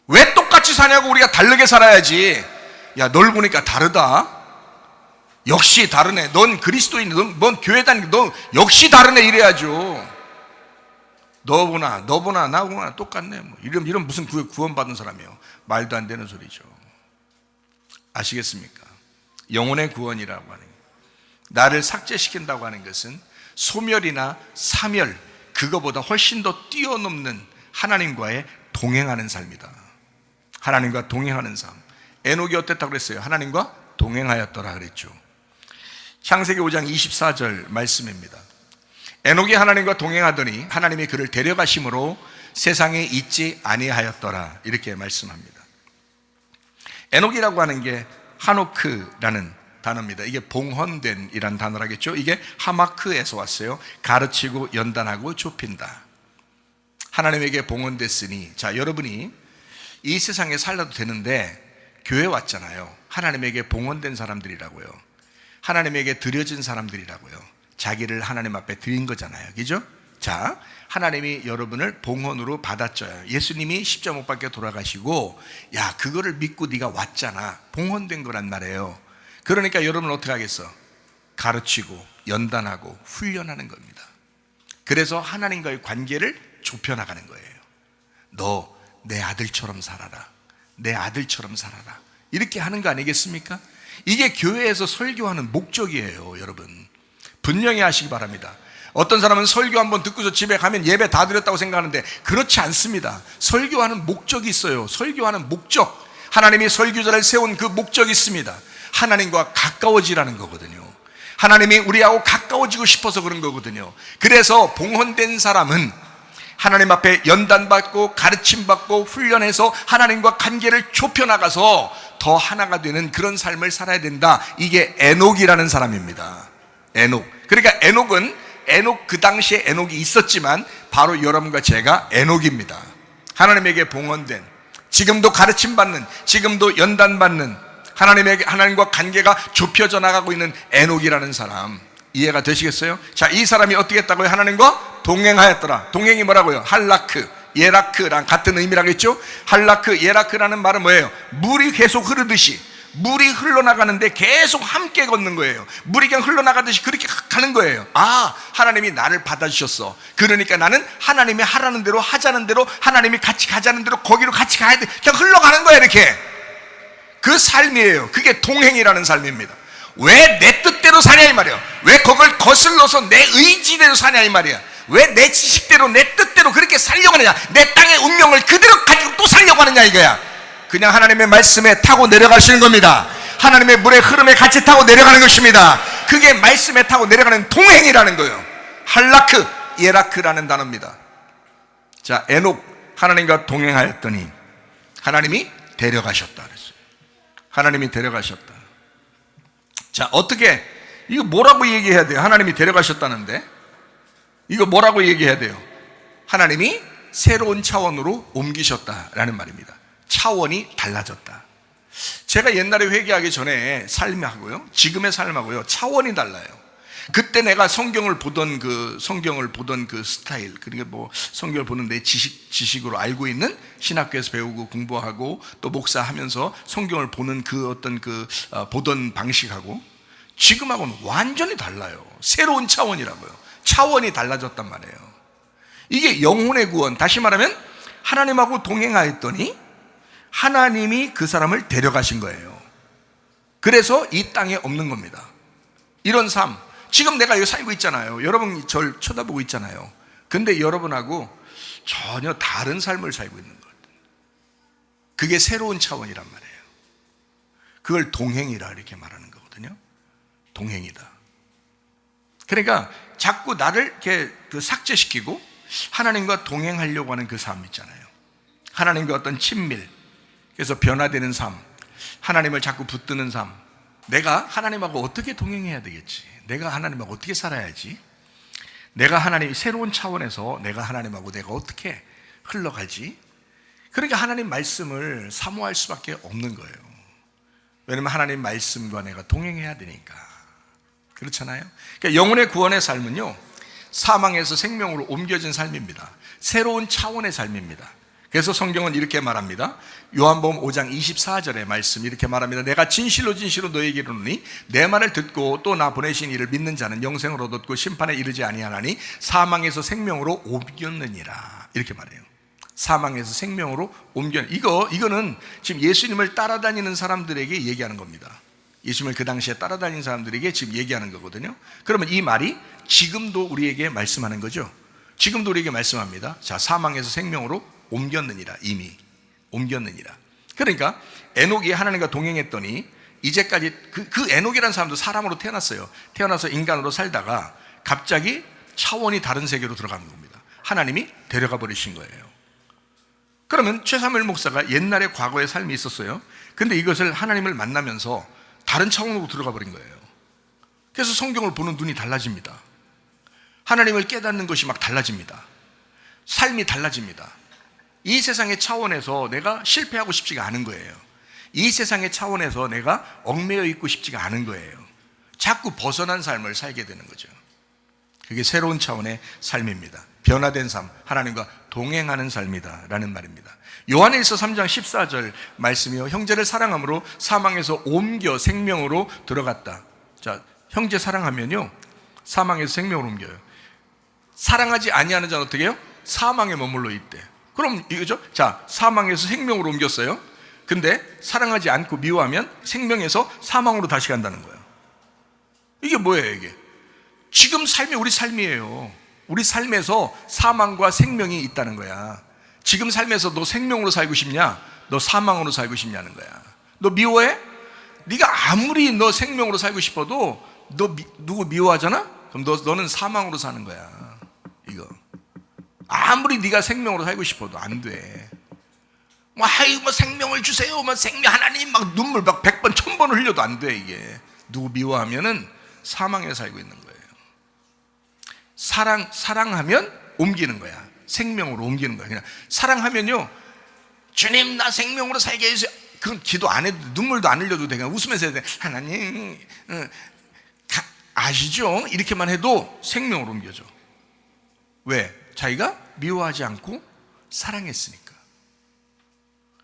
왜 똑같이 사냐고. 우리가 다르게 살아야지. 야, 널 보니까 다르다. 역시 다르네. 넌 그리스도인, 넌 교회 다니는, 넌 역시 다르네. 이래야죠. 너보나 나보나 똑같네. 뭐 이런 무슨 구원받은 사람이에요. 말도 안 되는 소리죠. 아시겠습니까? 영혼의 구원이라고 하는 것, 나를 삭제시킨다고 하는 것은 소멸이나 사멸, 그거보다 훨씬 더 뛰어넘는 하나님과의 동행하는 삶이다. 하나님과 동행하는 삶. 에녹이 어땠다고 그랬어요? 하나님과 동행하였더라 그랬죠. 창세기 5장 24절 말씀입니다. 에녹이 하나님과 동행하더니 하나님이 그를 데려가심으로 세상에 있지 아니하였더라, 이렇게 말씀합니다. 에녹이라고 하는 게 하노크라는 단어입니다. 이게 봉헌된이란 단어라겠죠. 이게 하마크에서 왔어요. 가르치고 연단하고 좁힌다. 하나님에게 봉헌됐으니, 자, 여러분이 이 세상에 살아도 되는데 교회 왔잖아요. 하나님에게 봉헌된 사람들이라고요. 하나님에게 드려진 사람들이라고요. 자기를 하나님 앞에 드린 거잖아요. 그죠? 자, 하나님이 여러분을 봉헌으로 받았죠. 예수님이 십자가 못 박혀 돌아가시고, 야, 그거를 믿고 네가 왔잖아. 봉헌된 거란 말이에요. 그러니까 여러분은 어떻게 하겠어? 가르치고 연단하고 훈련하는 겁니다. 그래서 하나님과의 관계를 좁혀나가는 거예요. 너 내 아들처럼 살아라. 내 아들처럼 살아라. 이렇게 하는 거 아니겠습니까? 이게 교회에서 설교하는 목적이에요, 여러분. 분명히 하시기 바랍니다. 어떤 사람은 설교 한번 듣고서 집에 가면 예배 다 드렸다고 생각하는데 그렇지 않습니다. 설교하는 목적이 있어요. 설교하는 목적, 하나님이 설교자를 세운 그 목적이 있습니다. 하나님과 가까워지라는 거거든요. 하나님이 우리하고 가까워지고 싶어서 그런 거거든요. 그래서 봉헌된 사람은 하나님 앞에 연단받고 가르침받고 훈련해서 하나님과 관계를 좁혀나가서 더 하나가 되는 그런 삶을 살아야 된다. 이게 에녹이라는 사람입니다. 에녹. 그러니까 에녹, 그 당시에 에녹이 있었지만 바로 여러분과 제가 에녹입니다. 하나님에게 봉헌된, 지금도 가르침받는, 지금도 연단받는, 하나님과 관계가 좁혀져 나가고 있는 에녹이라는 사람. 이해가 되시겠어요? 자, 이 사람이 어떻게 했다고요? 하나님과 동행하였더라. 동행이 뭐라고요? 할라크, 예라크랑 같은 의미라겠죠? 할라크, 예라크라는 말은 뭐예요? 물이 계속 흐르듯이, 물이 흘러나가는데 계속 함께 걷는 거예요. 물이 그냥 흘러나가듯이 그렇게 가는 거예요. 아, 하나님이 나를 받아주셨어. 그러니까 나는 하나님이 하라는 대로, 하자는 대로, 하나님이 같이 가자는 대로 거기로 같이 가야 돼. 그냥 흘러가는 거야, 이렇게. 그 삶이에요. 그게 동행이라는 삶입니다. 왜 내 뜻대로 사냐 이 말이야. 왜 그걸 거슬러서 내 의지대로 사냐 이 말이야. 왜 내 지식대로, 내 뜻대로 그렇게 살려고 하느냐. 내 땅의 운명을 그대로 가지고 또 살려고 하느냐 이거야. 그냥 하나님의 말씀에 타고 내려가시는 겁니다. 하나님의 물의 흐름에 같이 타고 내려가는 것입니다. 그게 말씀에 타고 내려가는 동행이라는 거예요. 할라크, 예라크라는 단어입니다. 자, 에녹, 하나님과 동행하였더니 하나님이 데려가셨다 그랬어요. 하나님이 데려가셨다. 자, 어떻게, 이거 뭐라고 얘기해야 돼요? 하나님이 데려가셨다는데 이거 뭐라고 얘기해야 돼요? 하나님이 새로운 차원으로 옮기셨다라는 말입니다. 차원이 달라졌다. 제가 옛날에 회개하기 전에 삶하고요, 지금의 삶하고요, 차원이 달라요. 그때 내가 성경을 보던 그 스타일, 그러니까 뭐 성경을 보는 내 지식으로 알고 있는, 신학교에서 배우고 공부하고 또 목사하면서 성경을 보는 그 어떤 보던 방식하고 지금하고는 완전히 달라요. 새로운 차원이라고요. 차원이 달라졌단 말이에요. 이게 영혼의 구원, 다시 말하면 하나님하고 동행하였더니 하나님이 그 사람을 데려가신 거예요. 그래서 이 땅에 없는 겁니다. 이런 삶, 지금 내가 여기 살고 있잖아요. 여러분 절 쳐다보고 있잖아요. 근데 여러분하고 전혀 다른 삶을 살고 있는 것. 그게 새로운 차원이란 말이에요. 그걸 동행이라 이렇게 말하는 거거든요. 동행이다. 그러니까 자꾸 나를 이렇게 삭제시키고 하나님과 동행하려고 하는 그 삶 있잖아요. 하나님과 어떤 친밀, 그래서 변화되는 삶, 하나님을 자꾸 붙드는 삶. 내가 하나님하고 어떻게 동행해야 되겠지? 내가 하나님하고 어떻게 살아야지? 내가 하나님 새로운 차원에서 내가 하나님하고 내가 어떻게 흘러가지? 그러니까 하나님 말씀을 사모할 수밖에 없는 거예요. 왜냐면 하나님 말씀과 내가 동행해야 되니까. 그렇잖아요. 그러니까 영혼의 구원의 삶은요, 사망에서 생명으로 옮겨진 삶입니다. 새로운 차원의 삶입니다. 그래서 성경은 이렇게 말합니다. 요한복음 5장 24절의 말씀 이렇게 말합니다. 내가 진실로 진실로 너에게 이르노니 내 말을 듣고 또 나 보내신 이를 믿는 자는 영생을 얻었고 심판에 이르지 아니하나니 사망에서 생명으로 옮겼느니라. 이렇게 말해요. 사망에서 생명으로 이거는 지금 예수님을 따라다니는 사람들에게 얘기하는 겁니다. 예수님을 그 당시에 따라다니는 사람들에게 지금 얘기하는 거거든요. 그러면 이 말이 지금도 우리에게 말씀하는 거죠. 지금도 우리에게 말씀합니다. 자, 사망에서 생명으로 옮겼느니라. 이미 옮겼느니라. 그러니까 에녹이 하나님과 동행했더니 이제까지 그 에녹이라는 사람도 사람으로 태어났어요. 태어나서 인간으로 살다가 갑자기 차원이 다른 세계로 들어가는 겁니다. 하나님이 데려가 버리신 거예요. 그러면 최사무엘 목사가 옛날에 과거의 삶이 있었어요. 근데 이것을 하나님을 만나면서 다른 차원으로 들어가 버린 거예요. 그래서 성경을 보는 눈이 달라집니다. 하나님을 깨닫는 것이 막 달라집니다. 삶이 달라집니다. 이 세상의 차원에서 내가 실패하고 싶지가 않은 거예요. 이 세상의 차원에서 내가 얽매여 있고 싶지가 않은 거예요. 자꾸 벗어난 삶을 살게 되는 거죠. 그게 새로운 차원의 삶입니다. 변화된 삶, 하나님과 동행하는 삶이다 라는 말입니다. 요한일서 3장 14절 말씀이요, 형제를 사랑함으로 사망에서 옮겨 생명으로 들어갔다. 자, 형제 사랑하면요 사망에서 생명으로 옮겨요. 사랑하지 아니하는 자는 어떻게 해요? 사망에 머물러 있대. 그럼 이거죠? 자, 사망에서 생명으로 옮겼어요. 근데 사랑하지 않고 미워하면 생명에서 사망으로 다시 간다는 거예요. 이게 뭐예요 이게? 지금 삶이 우리 삶이에요. 우리 삶에서 사망과 생명이 있다는 거야. 지금 삶에서 너 생명으로 살고 싶냐? 너 사망으로 살고 싶냐는 거야. 너 미워해? 네가 아무리 너 생명으로 살고 싶어도 너 누구 미워하잖아? 그럼 너는 사망으로 사는 거야. 이거 아무리 네가 생명으로 살고 싶어도 안 돼. 뭐 생명을 주세요. 생명 하나님 막 눈물 막 100번 1000번 흘려도 안 돼. 이게 누구 미워하면은 사망에 살고 있는 거예요. 사랑하면 옮기는 거야. 생명으로 옮기는 거야. 그냥 사랑하면요, 주님 나 생명으로 살게 해주세요. 그건 기도 안 해도 눈물도 안 흘려도 돼. 그냥 웃으면서 해야 돼. 하나님 아시죠? 이렇게만 해도 생명으로 옮겨져. 왜? 자기가 미워하지 않고 사랑했으니까.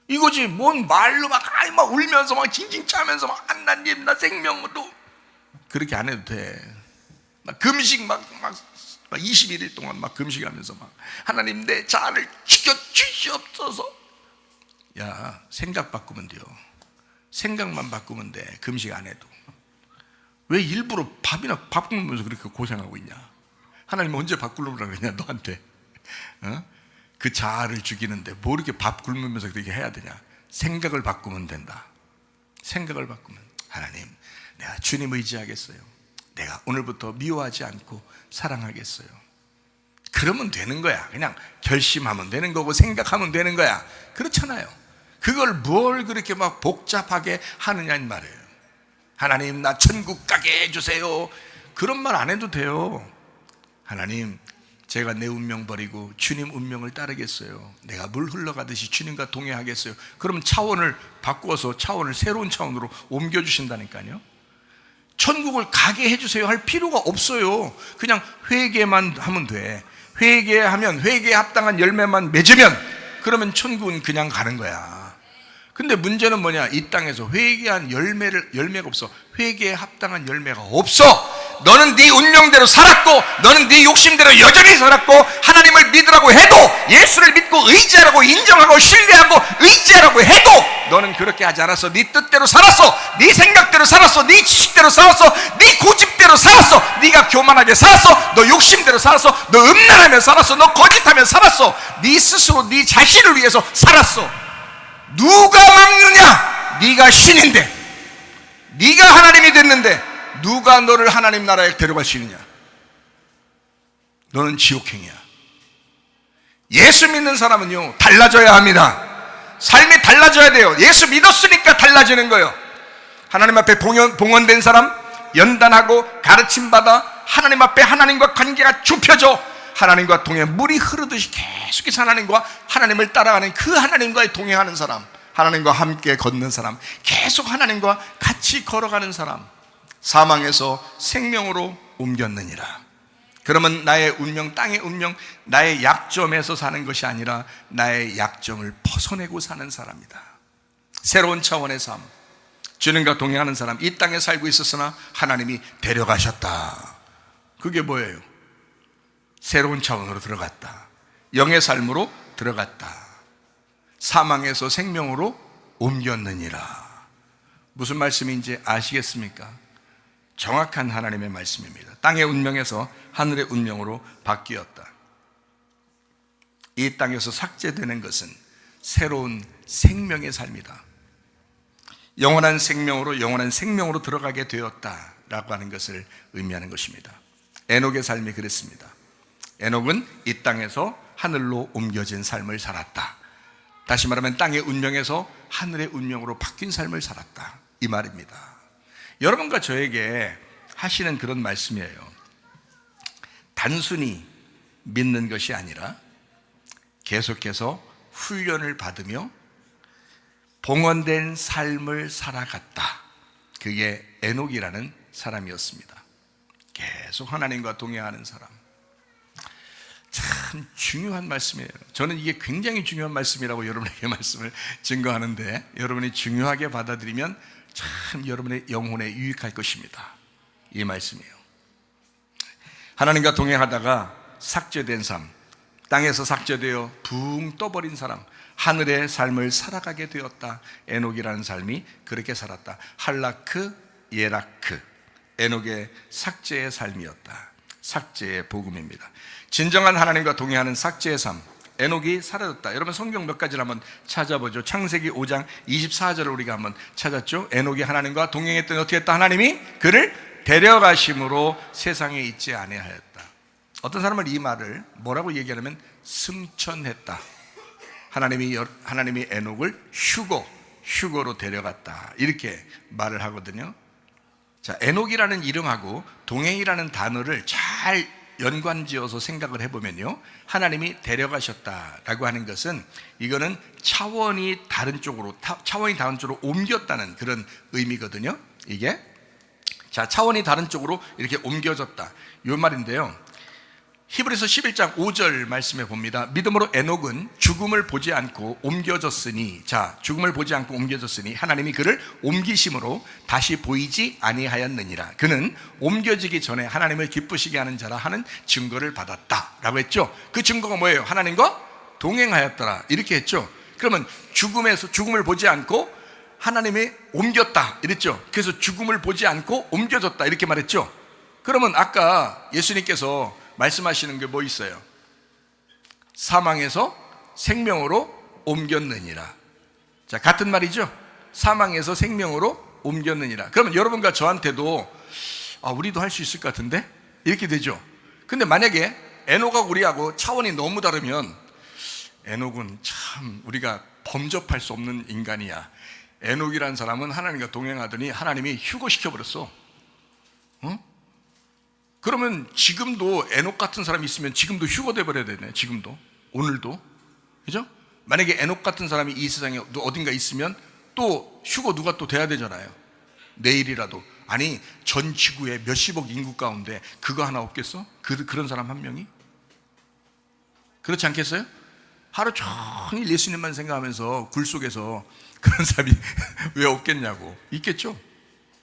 이거지. 뭔 말로 막 울면서 막 징징 짜면서 막 하나님 나 생명으로 그렇게 안 해도 돼. 막 금식 막 21일 동안 막 금식하면서 막 하나님 내 자아를 죽여 주시옵소서. 야, 생각 바꾸면 돼요. 생각만 바꾸면 돼. 금식 안 해도. 왜 일부러 밥 굶으면서 그렇게 고생하고 있냐? 하나님 언제 밥 굶으라고 그러냐 너한테. 그 자아를 죽이는데 뭐 이렇게 밥 굶으면서 그렇게 해야 되냐? 생각을 바꾸면 된다. 생각을 바꾸면, 하나님 내가 주님 의지하겠어요. 내가 오늘부터 미워하지 않고 사랑하겠어요. 그러면 되는 거야. 그냥 결심하면 되는 거고 생각하면 되는 거야. 그렇잖아요. 그걸 뭘 그렇게 막 복잡하게 하느냐는 말이에요. 하나님 나 천국 가게 해주세요. 그런 말 안 해도 돼요. 하나님 제가 내 운명 버리고 주님 운명을 따르겠어요. 내가 물 흘러가듯이 주님과 동행하겠어요. 그럼 차원을 바꾸어서 새로운 차원으로 옮겨주신다니까요. 천국을 가게 해주세요 할 필요가 없어요. 그냥 회개만 하면 돼. 회개하면 회개에 합당한 열매만 맺으면 그러면 천국은 그냥 가는 거야. 근데 문제는 뭐냐? 이 땅에서 회개한 열매가 없어. 회개에 합당한 열매가 없어. 너는 네 운명대로 살았고, 너는 네 욕심대로 여전히 살았고, 하나님을 믿으라고 해도, 예수를 믿고 의지하라고 인정하고 신뢰하고 의지하라고 해도 너는 그렇게 하지 않았어. 네 뜻대로 뜻대로 살았어. 네 생각대로 살았어. 네 지식대로 살았어. 네 고집대로 살았어. 네가 교만하게 살았어. 너 욕심대로 살았어. 너 음란하며 살았어. 너 거짓하며 살았어. 네 스스로 네 자신을 위해서 살았어. 누가 막느냐? 네가 신인데, 네가 하나님이 됐는데 누가 너를 하나님 나라에 데려갈 수 있느냐? 너는 지옥행이야. 예수 믿는 사람은요, 달라져야 합니다. 삶이 달라져야 돼요. 예수 믿었으니까 달라지는 거예요. 하나님 앞에 봉헌된 사람, 연단하고 가르침받아 하나님 앞에 하나님과 관계가 좁혀져 하나님과 동행, 물이 흐르듯이 계속해서 하나님을 따라가는 그 하나님과의 동행하는 사람, 하나님과 함께 걷는 사람, 계속 하나님과 같이 걸어가는 사람, 사망에서 생명으로 옮겼느니라. 그러면 나의 운명, 땅의 운명, 나의 약점에서 사는 것이 아니라 나의 약점을 벗어내고 사는 사람이다. 새로운 차원의 삶, 주님과 동행하는 사람, 이 땅에 살고 있었으나 하나님이 데려가셨다. 그게 뭐예요? 새로운 차원으로 들어갔다. 영의 삶으로 들어갔다. 사망에서 생명으로 옮겼느니라. 무슨 말씀인지 아시겠습니까? 정확한 하나님의 말씀입니다. 땅의 운명에서 하늘의 운명으로 바뀌었다. 이 땅에서 삭제되는 것은 새로운 생명의 삶이다. 영원한 생명으로 들어가게 되었다라고 하는 것을 의미하는 것입니다. 에녹의 삶이 그랬습니다. 에녹은 이 땅에서 하늘로 옮겨진 삶을 살았다. 다시 말하면 땅의 운명에서 하늘의 운명으로 바뀐 삶을 살았다, 이 말입니다. 여러분과 저에게 하시는 그런 말씀이에요. 단순히 믿는 것이 아니라 계속해서 훈련을 받으며 봉헌된 삶을 살아갔다. 그게 에녹이라는 사람이었습니다. 계속 하나님과 동행하는 사람. 참 중요한 말씀이에요. 저는 이게 굉장히 중요한 말씀이라고 여러분에게 말씀을 증거하는데, 여러분이 중요하게 받아들이면 참 여러분의 영혼에 유익할 것입니다. 이 말씀이에요. 하나님과 동행하다가 삭제된 삶, 땅에서 삭제되어 붕 떠버린 사람, 하늘의 삶을 살아가게 되었다. 에녹이라는 삶이 그렇게 살았다. 할라크, 예라크, 에녹의 삭제의 삶이었다. 삭제의 복음입니다. 진정한 하나님과 동행하는 삭제의 삶, 에녹이 사라졌다. 여러분 성경 몇 가지를 한번 찾아보죠. 창세기 5장 24절을 우리가 한번 찾았죠. 에녹이 하나님과 동행했더니 어떻게 했다? 하나님이 그를 데려가심으로 세상에 있지 아니하였다. 어떤 사람은 이 말을 뭐라고 얘기하냐면 승천했다. 하나님이 에녹을 휴거로 데려갔다, 이렇게 말을 하거든요. 자, 에녹이라는 이름하고 동행이라는 단어를 잘 연관지어서 생각을 해보면요, 하나님이 데려가셨다라고 하는 것은 이거는 차원이 다른 쪽으로 옮겼다는 그런 의미거든요. 이게 자, 차원이 다른 쪽으로 이렇게 옮겨졌다, 이 말인데요. 히브리서 11장 5절 말씀에 봅니다. 믿음으로 에녹은 죽음을 보지 않고 옮겨졌으니, 자, 죽음을 보지 않고 옮겨졌으니 하나님이 그를 옮기심으로 다시 보이지 아니하였느니라. 그는 옮겨지기 전에 하나님을 기쁘시게 하는 자라 하는 증거를 받았다라고 했죠. 그 증거가 뭐예요? 하나님과 동행하였더라, 이렇게 했죠. 그러면 죽음을 보지 않고 하나님이 옮겼다 이랬죠. 그래서 죽음을 보지 않고 옮겨졌다 이렇게 말했죠. 그러면 아까 예수님께서 말씀하시는 게 뭐 있어요? 사망에서 생명으로 옮겼느니라. 자, 같은 말이죠. 사망에서 생명으로 옮겼느니라. 그러면 여러분과 저한테도 우리도 할 수 있을 것 같은데? 이렇게 되죠. 근데 만약에 에녹하고 우리하고 차원이 너무 다르면, 에녹은 참 우리가 범접할 수 없는 인간이야. 에녹이라는 사람은 하나님과 동행하더니 하나님이 휴거시켜버렸어. 그러면 지금도 에녹 같은 사람이 있으면 지금도 휴거돼 버려야 되네. 지금도, 오늘도, 그죠? 만약에 에녹 같은 사람이 이 세상에 어딘가 있으면 또 휴거 누가 또 돼야 되잖아요. 내일이라도. 아니, 전 지구의 몇십억 인구 가운데 그거 하나 없겠어? 그런 사람 한 명이? 그렇지 않겠어요? 하루 종일 예수님만 생각하면서 굴 속에서 그런 사람이 왜 없겠냐고. 있겠죠?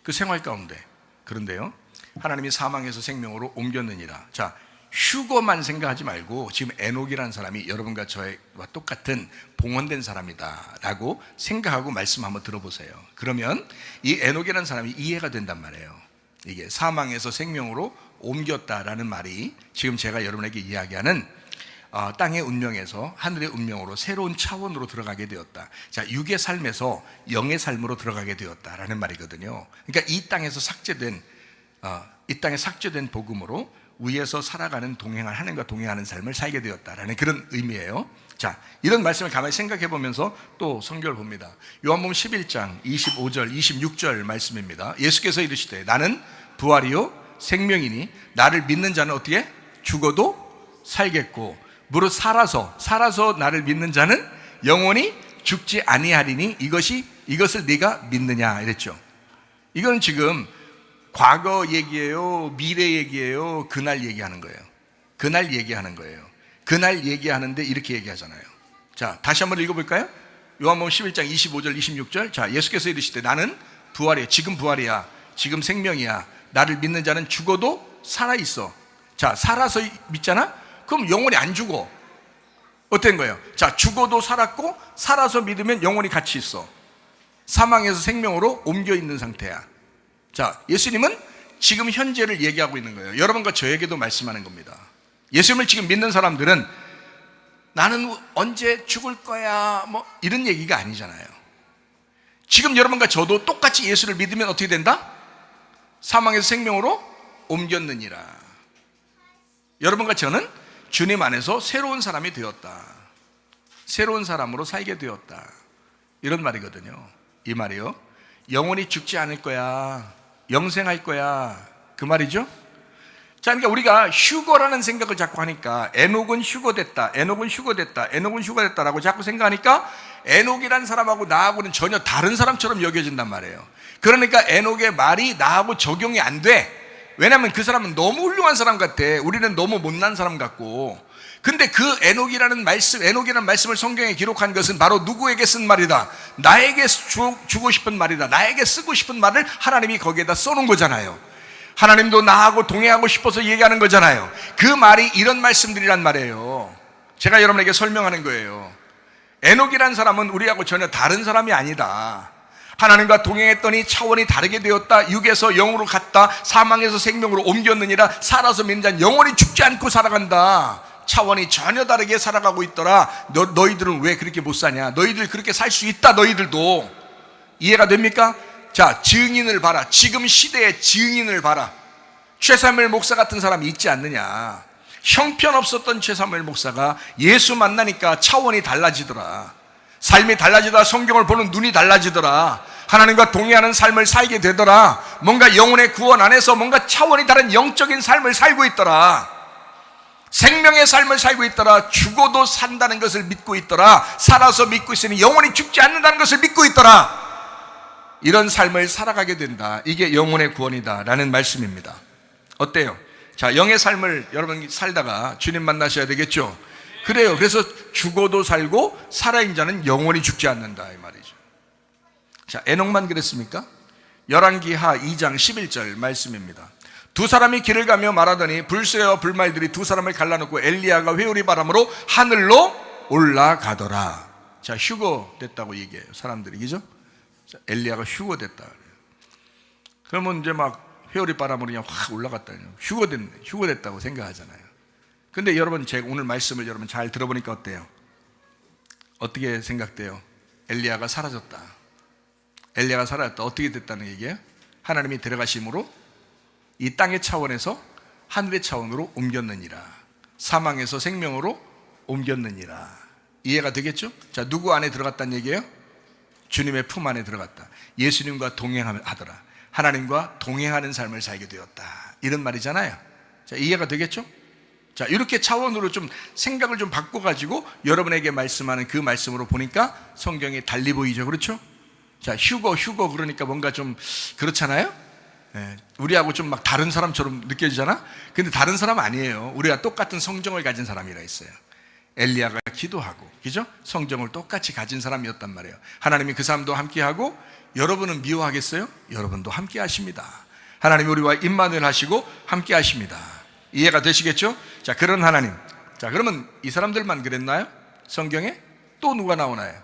그 생활 가운데. 그런데요, 하나님이 사망에서 생명으로 옮겼느니라. 자, 휴거만 생각하지 말고 지금 에녹이라는 사람이 여러분과 저와 똑같은 봉헌된 사람이다 라고 생각하고 말씀 한번 들어보세요. 그러면 이 에녹이라는 사람이 이해가 된단 말이에요. 이게 사망에서 생명으로 옮겼다라는 말이 지금 제가 여러분에게 이야기하는 땅의 운명에서 하늘의 운명으로 새로운 차원으로 들어가게 되었다. 자, 육의 삶에서 영의 삶으로 들어가게 되었다라는 말이거든요. 그러니까 이 땅에서 삭제된 이 땅에 삭제된 복음으로 위에서 살아가는 동행할 하나님과 동행하는 삶을 살게 되었다라는 그런 의미예요. 자, 이런 말씀을 가만히 생각해 보면서 또 성경을 봅니다. 요한복음 11장 25절 26절 말씀입니다. 예수께서 이르시되 나는 부활이요 생명이니 나를 믿는 자는 어떻게 죽어도 살겠고 무릇 살아서 나를 믿는 자는 영원히 죽지 아니하리니 이것을 네가 믿느냐 이랬죠. 이건 지금 과거 얘기예요, 미래 얘기예요, 그날 얘기하는 거예요. 그날 얘기하는 거예요. 그날 얘기하는데 이렇게 얘기하잖아요. 자, 다시 한번 읽어볼까요? 요한복음 11장 25절 26절. 자, 예수께서 이르시되 나는 부활이야. 지금 부활이야. 지금 생명이야. 나를 믿는 자는 죽어도 살아있어. 자, 살아서 믿잖아? 그럼 영원히 안 죽어. 어떤 거예요? 자, 죽어도 살았고 살아서 믿으면 영원히 같이 있어. 사망에서 생명으로 옮겨 있는 상태야. 자, 예수님은 지금 현재를 얘기하고 있는 거예요. 여러분과 저에게도 말씀하는 겁니다. 예수님을 지금 믿는 사람들은 나는 언제 죽을 거야 뭐 이런 얘기가 아니잖아요. 지금 여러분과 저도 똑같이 예수를 믿으면 어떻게 된다? 사망에서 생명으로 옮겼느니라. 여러분과 저는 주님 안에서 새로운 사람이 되었다. 새로운 사람으로 살게 되었다. 이런 말이거든요. 이 말이요, 영원히 죽지 않을 거야, 영생할 거야, 그 말이죠. 자, 그러니까 우리가 휴거라는 생각을 자꾸 하니까 에녹은 휴거됐다, 에녹은 휴거됐다, 에녹은 휴거됐다라고 자꾸 생각하니까 에녹이라는 사람하고 나하고는 전혀 다른 사람처럼 여겨진단 말이에요. 그러니까 에녹의 말이 나하고 적용이 안 돼. 왜냐하면 그 사람은 너무 훌륭한 사람 같아. 우리는 너무 못난 사람 같고. 근데 그 에녹이라는 말씀을 성경에 기록한 것은 바로 누구에게 쓴 말이다? 나에게 주고 싶은 말이다. 나에게 쓰고 싶은 말을 하나님이 거기에다 써놓은 거잖아요. 하나님도 나하고 동행하고 싶어서 얘기하는 거잖아요. 그 말이 이런 말씀들이란 말이에요. 제가 여러분에게 설명하는 거예요. 에녹이라는 사람은 우리하고 전혀 다른 사람이 아니다. 하나님과 동행했더니 차원이 다르게 되었다. 육에서 영으로 갔다. 사망에서 생명으로 옮겼느니라. 살아서 믿는 자는 영원히 죽지 않고 살아간다. 차원이 전혀 다르게 살아가고 있더라. 너희들은 왜 그렇게 못 사냐? 너희들 그렇게 살 수 있다. 너희들도. 이해가 됩니까? 자, 증인을 봐라. 지금 시대의 증인을 봐라. 최사무엘 목사 같은 사람이 있지 않느냐? 형편없었던 최사무엘 목사가 예수 만나니까 차원이 달라지더라. 삶이 달라지더라. 성경을 보는 눈이 달라지더라. 하나님과 동의하는 삶을 살게 되더라. 뭔가 영혼의 구원 안에서 뭔가 차원이 다른 영적인 삶을 살고 있더라. 생명의 삶을 살고 있더라. 죽어도 산다는 것을 믿고 있더라. 살아서 믿고 있으니 영원히 죽지 않는다는 것을 믿고 있더라. 이런 삶을 살아가게 된다. 이게 영혼의 구원이다 라는 말씀입니다. 어때요? 자, 영의 삶을 여러분 살다가 주님 만나셔야 되겠죠? 그래요. 그래서 죽어도 살고 살아있는 자는 영원히 죽지 않는다 이 말이죠. 자, 에녹만 그랬습니까? 열왕기하 2장 11절 말씀입니다. 두 사람이 길을 가며 말하더니 불새와 불말들이 두 사람을 갈라놓고 엘리야가 회오리 바람으로 하늘로 올라가더라. 자, 휴거됐다고 얘기해요 사람들이, 그죠? 자, 엘리야가 휴거됐다. 그러면 이제 막 회오리 바람으로 그냥 확 올라갔다. 휴거됐다고 생각하잖아요. 근데 여러분, 제가 오늘 말씀을 여러분 잘 들어보니까 어때요? 어떻게 생각돼요? 엘리야가 사라졌다. 엘리야가 사라졌다. 어떻게 됐다는 얘기예요? 하나님이 데려가심으로 이 땅의 차원에서 하늘의 차원으로 옮겼느니라. 사망에서 생명으로 옮겼느니라. 이해가 되겠죠? 자, 누구 안에 들어갔다는 얘기예요? 주님의 품 안에 들어갔다. 예수님과 동행하더라. 하나님과 동행하는 삶을 살게 되었다. 이런 말이잖아요. 자, 이해가 되겠죠? 자, 이렇게 차원으로 좀 생각을 좀 바꿔가지고 여러분에게 말씀하는 그 말씀으로 보니까 성경이 달리 보이죠. 그렇죠? 자, 휴거 그러니까 뭔가 좀 그렇잖아요? 네, 우리하고 좀 막 다른 사람처럼 느껴지잖아? 근데 다른 사람 아니에요. 우리가 똑같은 성정을 가진 사람이라 했어요. 엘리야가 기도하고, 그죠? 성정을 똑같이 가진 사람이었단 말이에요. 하나님이 그 사람도 함께하고, 여러분은 미워하겠어요? 여러분도 함께 하십니다. 하나님이 우리와 임마누엘 하시고 함께 하십니다. 이해가 되시겠죠? 자, 그런 하나님. 자, 그러면 이 사람들만 그랬나요? 성경에 또 누가 나오나요?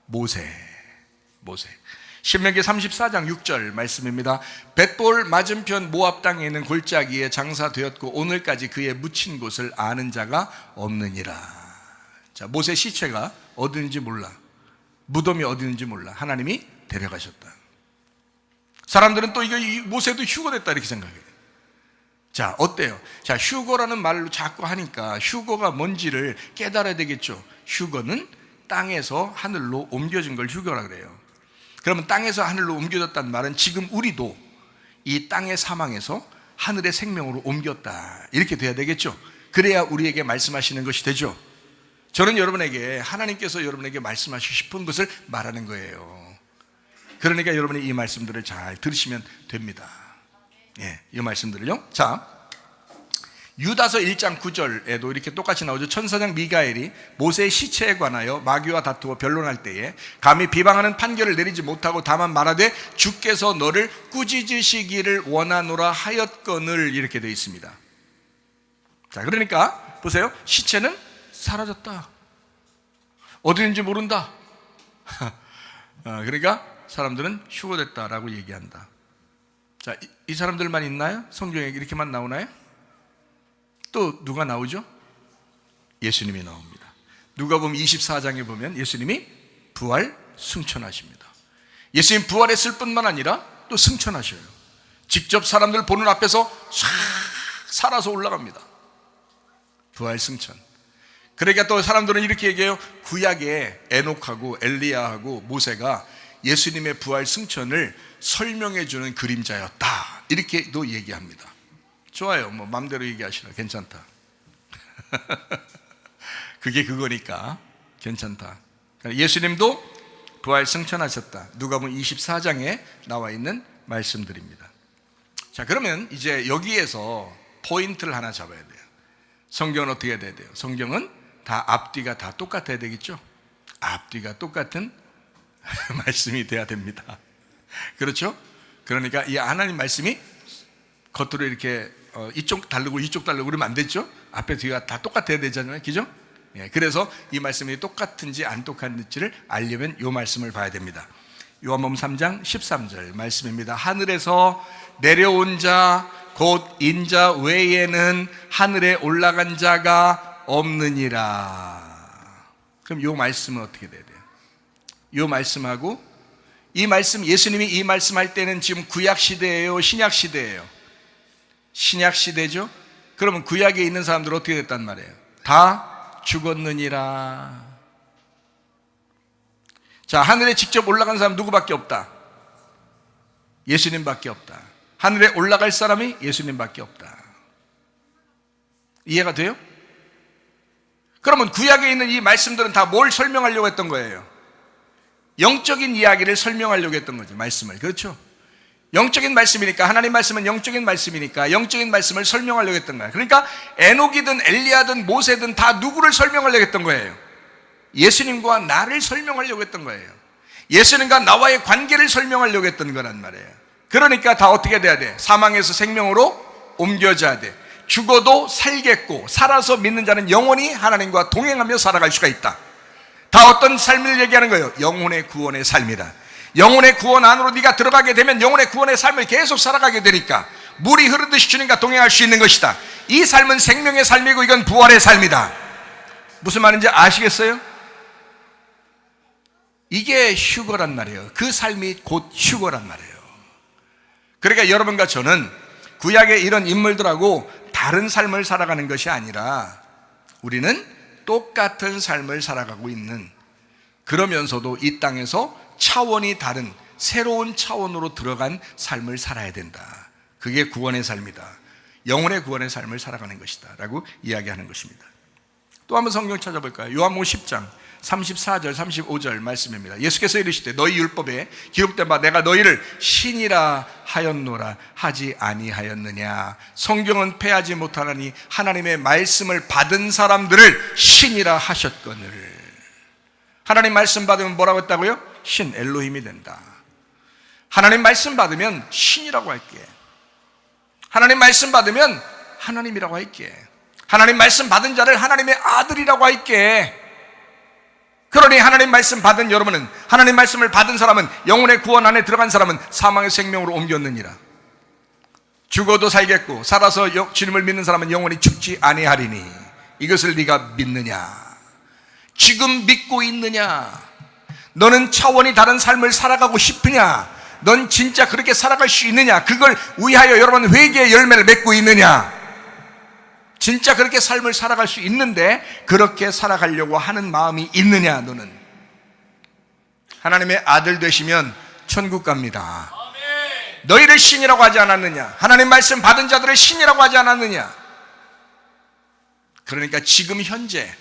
모세. 신명기 34장 6절 말씀입니다. 벳볼 맞은편 모압 땅에 있는 골짜기에 장사되었고 오늘까지 그의 묻힌 곳을 아는 자가 없느니라. 자, 모세 시체가 어디 있는지 몰라. 무덤이 어디 있는지 몰라. 하나님이 데려가셨다. 사람들은 또 이거 모세도 휴거됐다 이렇게 생각해요. 자, 어때요? 자, 휴거라는 말로 자꾸 하니까 휴거가 뭔지를 깨달아야 되겠죠. 휴거는 땅에서 하늘로 옮겨진 걸 휴거라 그래요. 그러면 땅에서 하늘로 옮겨졌다는 말은 지금 우리도 이 땅의 사망에서 하늘의 생명으로 옮겼다 이렇게 돼야 되겠죠. 그래야 우리에게 말씀하시는 것이 되죠. 저는 여러분에게 하나님께서 여러분에게 말씀하시고 싶은 것을 말하는 거예요. 그러니까 여러분이 이 말씀들을 잘 들으시면 됩니다. 예, 이 말씀들을요. 자, 유다서 1장 9절에도 이렇게 똑같이 나오죠. 천사장 미가엘이 모세의 시체에 관하여 마귀와 다투어 변론할 때에 감히 비방하는 판결을 내리지 못하고 다만 말하되 주께서 너를 꾸짖으시기를 원하노라 하였거늘 이렇게 되어 있습니다. 자, 그러니까 보세요. 시체는 사라졌다. 어디 있는지 모른다. 그러니까 사람들은 휴거됐다라고 얘기한다. 자, 이 사람들만 있나요? 성경에 이렇게만 나오나요? 또 누가 나오죠? 예수님이 나옵니다. 누가복음 24장에 보면 예수님이 부활 승천하십니다. 예수님 부활했을 뿐만 아니라 또 승천하셔요. 직접 사람들 보는 앞에서 싹 살아서 올라갑니다. 부활 승천. 그러니까 또 사람들은 이렇게 얘기해요. 구약에 에녹하고 엘리야하고 모세가 예수님의 부활 승천을 설명해 주는 그림자였다 이렇게도 얘기합니다. 좋아요. 뭐 마음대로 얘기하시라. 괜찮다. 그게 그거니까 괜찮다. 예수님도 부활 승천하셨다. 누가복음 24장에 나와 있는 말씀들입니다. 자, 그러면 이제 여기에서 포인트를 하나 잡아야 돼요. 성경은 어떻게 해야 돼요? 성경은 다 앞뒤가 다 똑같아야 되겠죠? 앞뒤가 똑같은 말씀이 돼야 됩니다. 그렇죠? 그러니까 이 하나님 말씀이 겉으로 이렇게 이쪽 다르고 이쪽 다르고 그러면 안 되죠? 앞에 뒤가 다 똑같아야 되잖아요. 그죠? 예, 그래서 이 말씀이 똑같은지 안 똑같은지를 알려면 이 말씀을 봐야 됩니다. 요한복음 3장 13절 말씀입니다. 하늘에서 내려온 자 곧 인자 외에는 하늘에 올라간 자가 없느니라. 그럼 이 말씀은 어떻게 돼야 돼요? 이 말씀하고 이 말씀, 예수님이 이 말씀할 때는 지금 구약 시대예요, 신약 시대예요? 신약 시대죠? 그러면 구약에 있는 사람들은 어떻게 됐단 말이에요? 다 죽었느니라. 자, 하늘에 직접 올라간 사람 누구밖에 없다? 예수님밖에 없다. 하늘에 올라갈 사람이 예수님밖에 없다. 이해가 돼요? 그러면 구약에 있는 이 말씀들은 다 뭘 설명하려고 했던 거예요? 영적인 이야기를 설명하려고 했던 거죠. 말씀을. 그렇죠? 영적인 말씀이니까, 하나님 말씀은 영적인 말씀이니까 영적인 말씀을 설명하려고 했던 거예요. 그러니까 에녹이든 엘리야든 모세든 다 누구를 설명하려고 했던 거예요? 예수님과 나를 설명하려고 했던 거예요. 예수님과 나와의 관계를 설명하려고 했던 거란 말이에요. 그러니까 다 어떻게 돼야 돼? 사망에서 생명으로 옮겨져야 돼. 죽어도 살겠고 살아서 믿는 자는 영원히 하나님과 동행하며 살아갈 수가 있다. 다 어떤 삶을 얘기하는 거예요? 영혼의 구원의 삶이다. 영혼의 구원 안으로 네가 들어가게 되면 영혼의 구원의 삶을 계속 살아가게 되니까 물이 흐르듯이 주님과 동행할 수 있는 것이다. 이 삶은 생명의 삶이고 이건 부활의 삶이다. 무슨 말인지 아시겠어요? 이게 휴거란 말이에요. 그 삶이 곧 휴거란 말이에요. 그러니까 여러분과 저는 구약의 이런 인물들하고 다른 삶을 살아가는 것이 아니라 우리는 똑같은 삶을 살아가고 있는, 그러면서도 이 땅에서 차원이 다른 새로운 차원으로 들어간 삶을 살아야 된다. 그게 구원의 삶이다. 영혼의 구원의 삶을 살아가는 것이다 라고 이야기하는 것입니다. 또 한번 성경 찾아볼까요? 요한복음 10장 34절 35절 말씀입니다. 예수께서 이르시되 너희 율법에 기록된 바 내가 너희를 신이라 하였노라 하지 아니하였느냐. 성경은 패하지 못하나니 하나님의 말씀을 받은 사람들을 신이라 하셨거늘. 하나님 말씀 받으면 뭐라고 했다고요? 신, 엘로힘이 된다. 하나님 말씀 받으면 신이라고 할게. 하나님 말씀 받으면 하나님이라고 할게. 하나님 말씀 받은 자를 하나님의 아들이라고 할게. 그러니 하나님 말씀 받은 여러분은, 하나님 말씀을 받은 사람은, 영혼의 구원 안에 들어간 사람은 사망의 생명으로 옮겼느니라. 죽어도 살겠고 살아서 주님을 믿는 사람은 영원히 죽지 아니하리니 이것을 네가 믿느냐? 지금 믿고 있느냐? 너는 차원이 다른 삶을 살아가고 싶으냐? 넌 진짜 그렇게 살아갈 수 있느냐? 그걸 위하여 여러분 회개의 열매를 맺고 있느냐? 진짜 그렇게 삶을 살아갈 수 있는데 그렇게 살아가려고 하는 마음이 있느냐? 너는 하나님의 아들 되시면 천국 갑니다. 너희를 신이라고 하지 않았느냐? 하나님 말씀 받은 자들을 신이라고 하지 않았느냐? 그러니까 지금 현재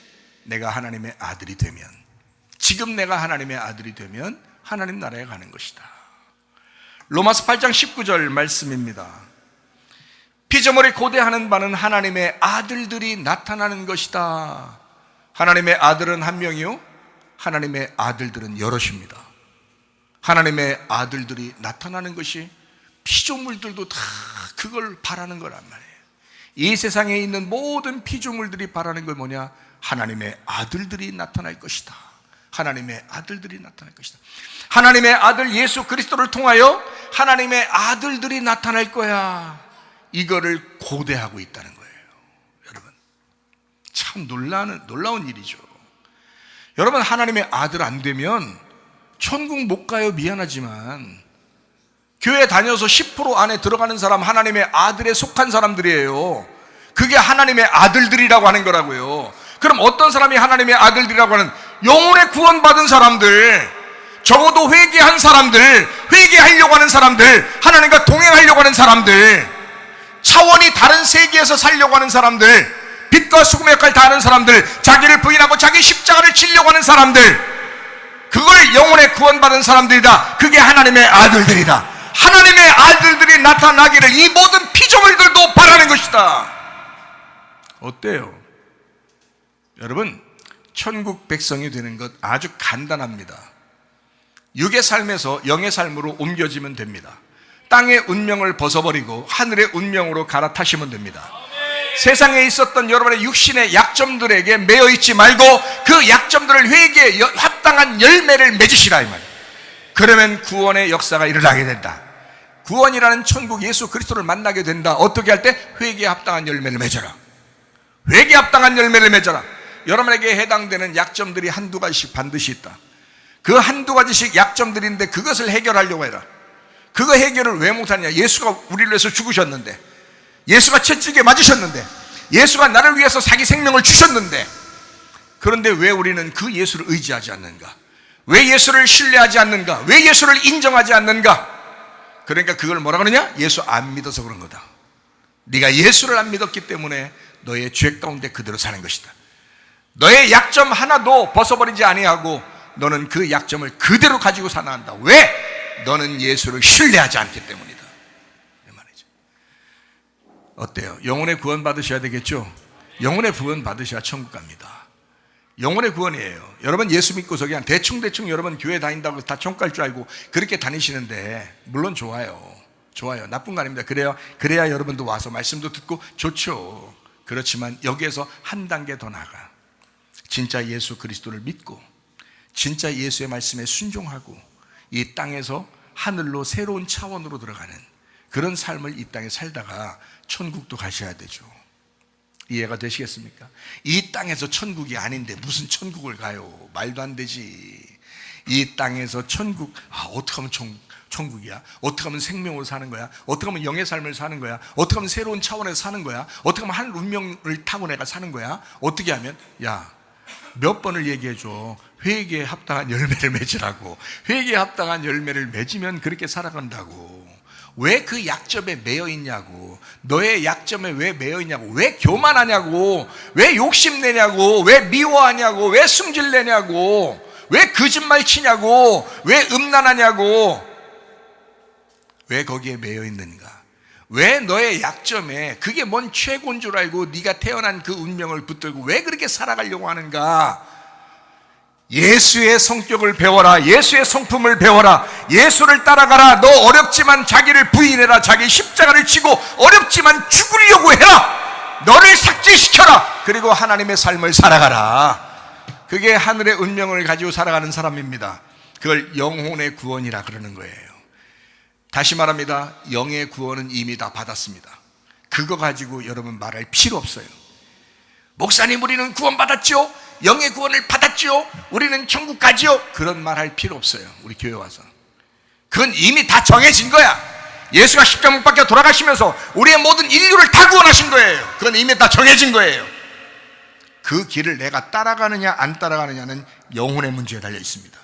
내가 하나님의 아들이 되면, 지금 내가 하나님의 아들이 되면 하나님 나라에 가는 것이다. 로마서 8장 19절 말씀입니다. 피조물이 고대하는 바는 하나님의 아들들이 나타나는 것이다. 하나님의 아들은 한 명이요, 하나님의 아들들은 여럿입니다. 하나님의 아들들이 나타나는 것이, 피조물들도 다 그걸 바라는 거란 말이에요. 이 세상에 있는 모든 피조물들이 바라는 건 뭐냐? 하나님의 아들들이 나타날 것이다. 하나님의 아들들이 나타날 것이다. 하나님의 아들 예수 그리스도를 통하여 하나님의 아들들이 나타날 거야. 이거를 고대하고 있다는 거예요. 여러분, 참 놀라운 일이죠. 여러분, 하나님의 아들 안 되면 천국 못 가요. 미안하지만 교회 다녀서 10% 안에 들어가는 사람 하나님의 아들에 속한 사람들이에요. 그게 하나님의 아들들이라고 하는 거라고요. 그럼 어떤 사람이 하나님의 아들들이라고 하는? 영혼의 구원받은 사람들, 적어도 회개한 사람들, 회개하려고 하는 사람들, 하나님과 동행하려고 하는 사람들, 차원이 다른 세계에서 살려고 하는 사람들, 빛과 수금의 역할을 다하는 사람들, 자기를 부인하고 자기 십자가를 지려고 하는 사람들, 그걸 영혼의 구원받은 사람들이다. 그게 하나님의 아들들이다. 하나님의 아들들이 나타나기를 이 모든 피조물들도 바라는 것이다. 어때요? 여러분, 천국 백성이 되는 것 아주 간단합니다. 육의 삶에서 영의 삶으로 옮겨지면 됩니다. 땅의 운명을 벗어버리고 하늘의 운명으로 갈아타시면 됩니다. 세상에 있었던 여러분의 육신의 약점들에게 매여있지 말고 그 약점들을 회개에 합당한 열매를 맺으시라 이 말이에요. 그러면 구원의 역사가 일어나게 된다. 구원이라는 천국 예수 그리스도를 만나게 된다. 어떻게 할 때? 회개에 합당한 열매를 맺어라. 회개에 합당한 열매를 맺어라. 여러분에게 해당되는 약점들이 한두 가지씩 반드시 있다. 그 한두 가지씩 약점들인데 그것을 해결하려고 해라. 그거 해결을 왜 못하냐? 예수가 우리를 위해서 죽으셨는데, 예수가 채찍에 맞으셨는데, 예수가 나를 위해서 자기 생명을 주셨는데, 그런데 왜 우리는 그 예수를 의지하지 않는가? 왜 예수를 신뢰하지 않는가? 왜 예수를 인정하지 않는가? 그러니까 그걸 뭐라 그러냐? 예수 안 믿어서 그런 거다. 네가 예수를 안 믿었기 때문에 너의 죄 가운데 그대로 사는 것이다. 너의 약점 하나도 벗어버리지 아니하고 너는 그 약점을 그대로 가지고 살아야 한다. 왜? 너는 예수를 신뢰하지 않기 때문이다. 이 말이죠. 어때요? 영혼의 구원 받으셔야 되겠죠? 영혼의 구원 받으셔야 천국 갑니다. 영혼의 구원이에요. 여러분 예수 믿고서 그냥 대충 여러분 교회 다닌다고 다 천국 갈 줄 알고 그렇게 다니시는데, 물론 좋아요. 나쁜 거 아닙니다. 그래야 여러분도 와서 말씀도 듣고 좋죠. 그렇지만 여기에서 한 단계 더 나아가. 진짜 예수 그리스도를 믿고 진짜 예수의 말씀에 순종하고 이 땅에서 하늘로 새로운 차원으로 들어가는 그런 삶을 이 땅에 살다가 천국도 가셔야 되죠. 이해가 되시겠습니까? 이 땅에서 천국이 아닌데 무슨 천국을 가요? 말도 안 되지. 이 땅에서 천국, 어떻게 하면 천국이야? 어떻게 하면 생명으로 사는 거야? 어떻게 하면 영의 삶을 사는 거야? 어떻게 하면 새로운 차원에서 사는 거야? 어떻게 하면 하늘 운명을 타고 내가 사는 거야? 어떻게 하면? 몇 번을 얘기해줘. 회개에 합당한 열매를 맺으라고. 회개에 합당한 열매를 맺으면 그렇게 살아간다고. 왜 그 약점에 매여 있냐고. 너의 약점에 왜 매여 있냐고. 왜 교만하냐고. 왜 욕심내냐고. 왜 미워하냐고. 왜 승질내냐고. 왜 거짓말 치냐고. 왜 음란하냐고. 왜 거기에 매여 있는가? 왜 너의 약점에 그게 뭔 최고인 줄 알고 네가 태어난 그 운명을 붙들고 왜 그렇게 살아가려고 하는가? 예수의 성격을 배워라. 예수의 성품을 배워라. 예수를 따라가라. 너 어렵지만 자기를 부인해라. 자기 십자가를 지고 어렵지만 죽으려고 해라. 너를 삭제시켜라. 그리고 하나님의 삶을 살아가라. 그게 하늘의 운명을 가지고 살아가는 사람입니다. 그걸 영혼의 구원이라 그러는 거예요. 다시 말합니다. 영의 구원은 이미 다 받았습니다. 그거 가지고 여러분 말할 필요 없어요. 목사님, 우리는 구원받았죠? 영의 구원을 받았죠? 우리는 천국 가죠? 그런 말 할 필요 없어요. 우리 교회 와서. 그건 이미 다 정해진 거야. 예수가 십자가 못 박혀 돌아가시면서 우리의 모든 인류를 다 구원하신 거예요. 그건 이미 다 정해진 거예요. 그 길을 내가 따라가느냐 안 따라가느냐는 영혼의 문제에 달려 있습니다.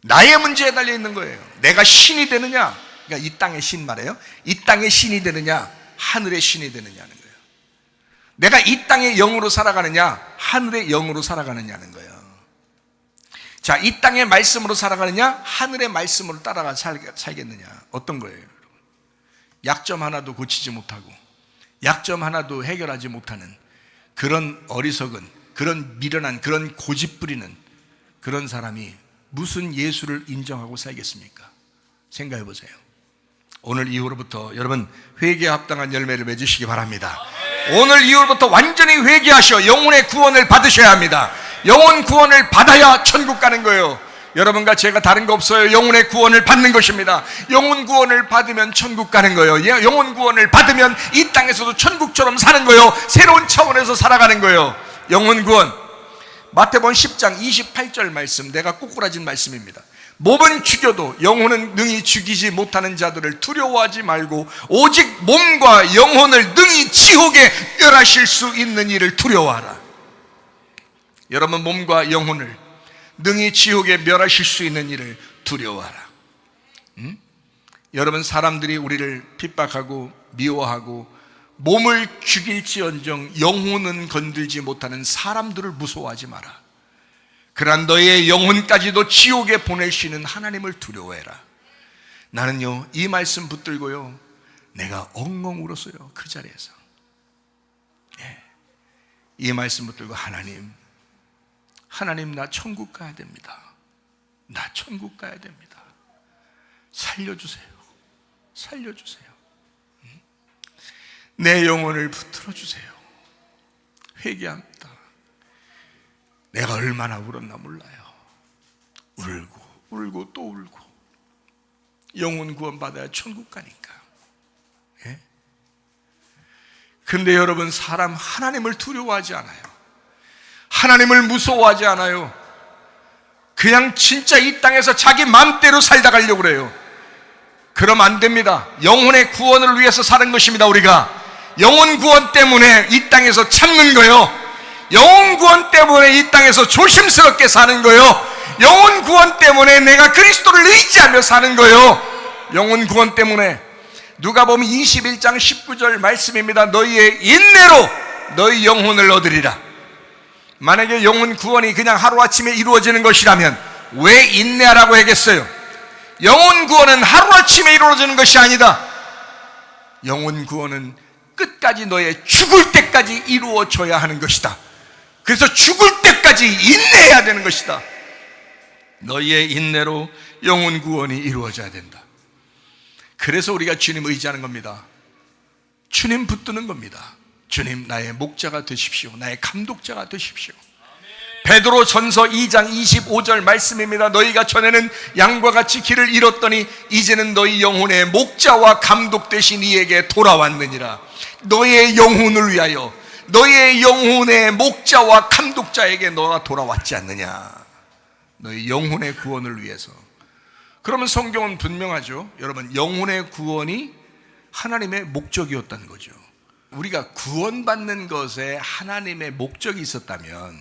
나의 문제에 달려 있는 거예요. 내가 신이 되느냐, 그러니까 이 땅의 신 말이에요. 이 땅의 신이 되느냐, 하늘의 신이 되느냐는 거예요. 내가 이 땅의 영으로 살아가느냐, 하늘의 영으로 살아가느냐는 거예요. 자, 이 땅의 말씀으로 살아가느냐, 하늘의 말씀으로 따라가 살겠느냐. 어떤 거예요, 여러분? 약점 하나도 고치지 못하고 약점 하나도 해결하지 못하는 그런 어리석은, 그런 미련한, 그런 고집 부리는 그런 사람이 무슨 예수를 인정하고 살겠습니까? 생각해 보세요. 오늘 이후로부터 여러분 회개에 합당한 열매를 맺으시기 바랍니다. 오늘 이후로부터 완전히 회개하셔 영혼의 구원을 받으셔야 합니다. 영혼 구원을 받아야 천국 가는 거예요. 여러분과 제가 다른 거 없어요. 영혼의 구원을 받는 것입니다. 영혼 구원을 받으면 천국 가는 거예요. 영혼 구원을 받으면 이 땅에서도 천국처럼 사는 거예요. 새로운 차원에서 살아가는 거예요. 영혼 구원. 마태복음 10장 28절 말씀, 내가 꼬꾸라진 말씀입니다. 몸은 죽여도 영혼은 능히 죽이지 못하는 자들을 두려워하지 말고 오직 몸과 영혼을 능히 지옥에 멸하실 수 있는 이를 두려워하라. 여러분, 몸과 영혼을 능히 지옥에 멸하실 수 있는 이를 두려워하라. 여러분, 사람들이 우리를 핍박하고 미워하고 몸을 죽일지언정 영혼은 건들지 못하는 사람들을 무서워하지 마라. 그러나 너의 영혼까지도 지옥에 보내시는 하나님을 두려워해라. 나는요, 이 말씀 붙들고요, 내가 엉엉 울었어요. 그 자리에서. 이 말씀 붙들고, 하나님 나 천국 가야 됩니다. 나 천국 가야 됩니다. 살려주세요. 살려주세요. 내 영혼을 붙들어 주세요. 회개합니다. 내가 얼마나 울었나 몰라요. 울고 또 울고. 영혼 구원 받아야 천국 가니까. 예? 근데 여러분, 사람 하나님을 두려워하지 않아요. 하나님을 무서워하지 않아요. 그냥 진짜 이 땅에서 자기 마음대로 살다 가려고 그래요. 그러면 안 됩니다. 영혼의 구원을 위해서 사는 것입니다. 우리가 영혼 구원 때문에 이 땅에서 참는 거예요. 영혼 구원 때문에 이 땅에서 조심스럽게 사는 거예요. 영혼 구원 때문에 내가 그리스도를 의지하며 사는 거예요. 영혼 구원 때문에. 누가복음 21장 19절 말씀입니다. 너희의 인내로 너희 영혼을 얻으리라. 만약에 영혼 구원이 그냥 하루아침에 이루어지는 것이라면 왜 인내하라고 하겠어요? 영혼 구원은 하루아침에 이루어지는 것이 아니다. 영혼 구원은 끝까지 너의 죽을 때까지 이루어져야 하는 것이다. 그래서 죽을 때까지 인내해야 되는 것이다. 너희의 인내로 영혼 구원이 이루어져야 된다. 그래서 우리가 주님 의지하는 겁니다. 주님 붙드는 겁니다. 주님, 나의 목자가 되십시오. 나의 감독자가 되십시오. 베드로 전서 2장 25절 말씀입니다. 너희가 전에는 양과 같이 길을 잃었더니 이제는 너희 영혼의 목자와 감독 되신 이에게 돌아왔느니라. 너의 영혼을 위하여, 너의 영혼의 목자와 감독자에게 너가 돌아왔지 않느냐. 너의 영혼의 구원을 위해서. 그러면 성경은 분명하죠. 여러분, 영혼의 구원이 하나님의 목적이었다는 거죠. 우리가 구원받는 것에 하나님의 목적이 있었다면,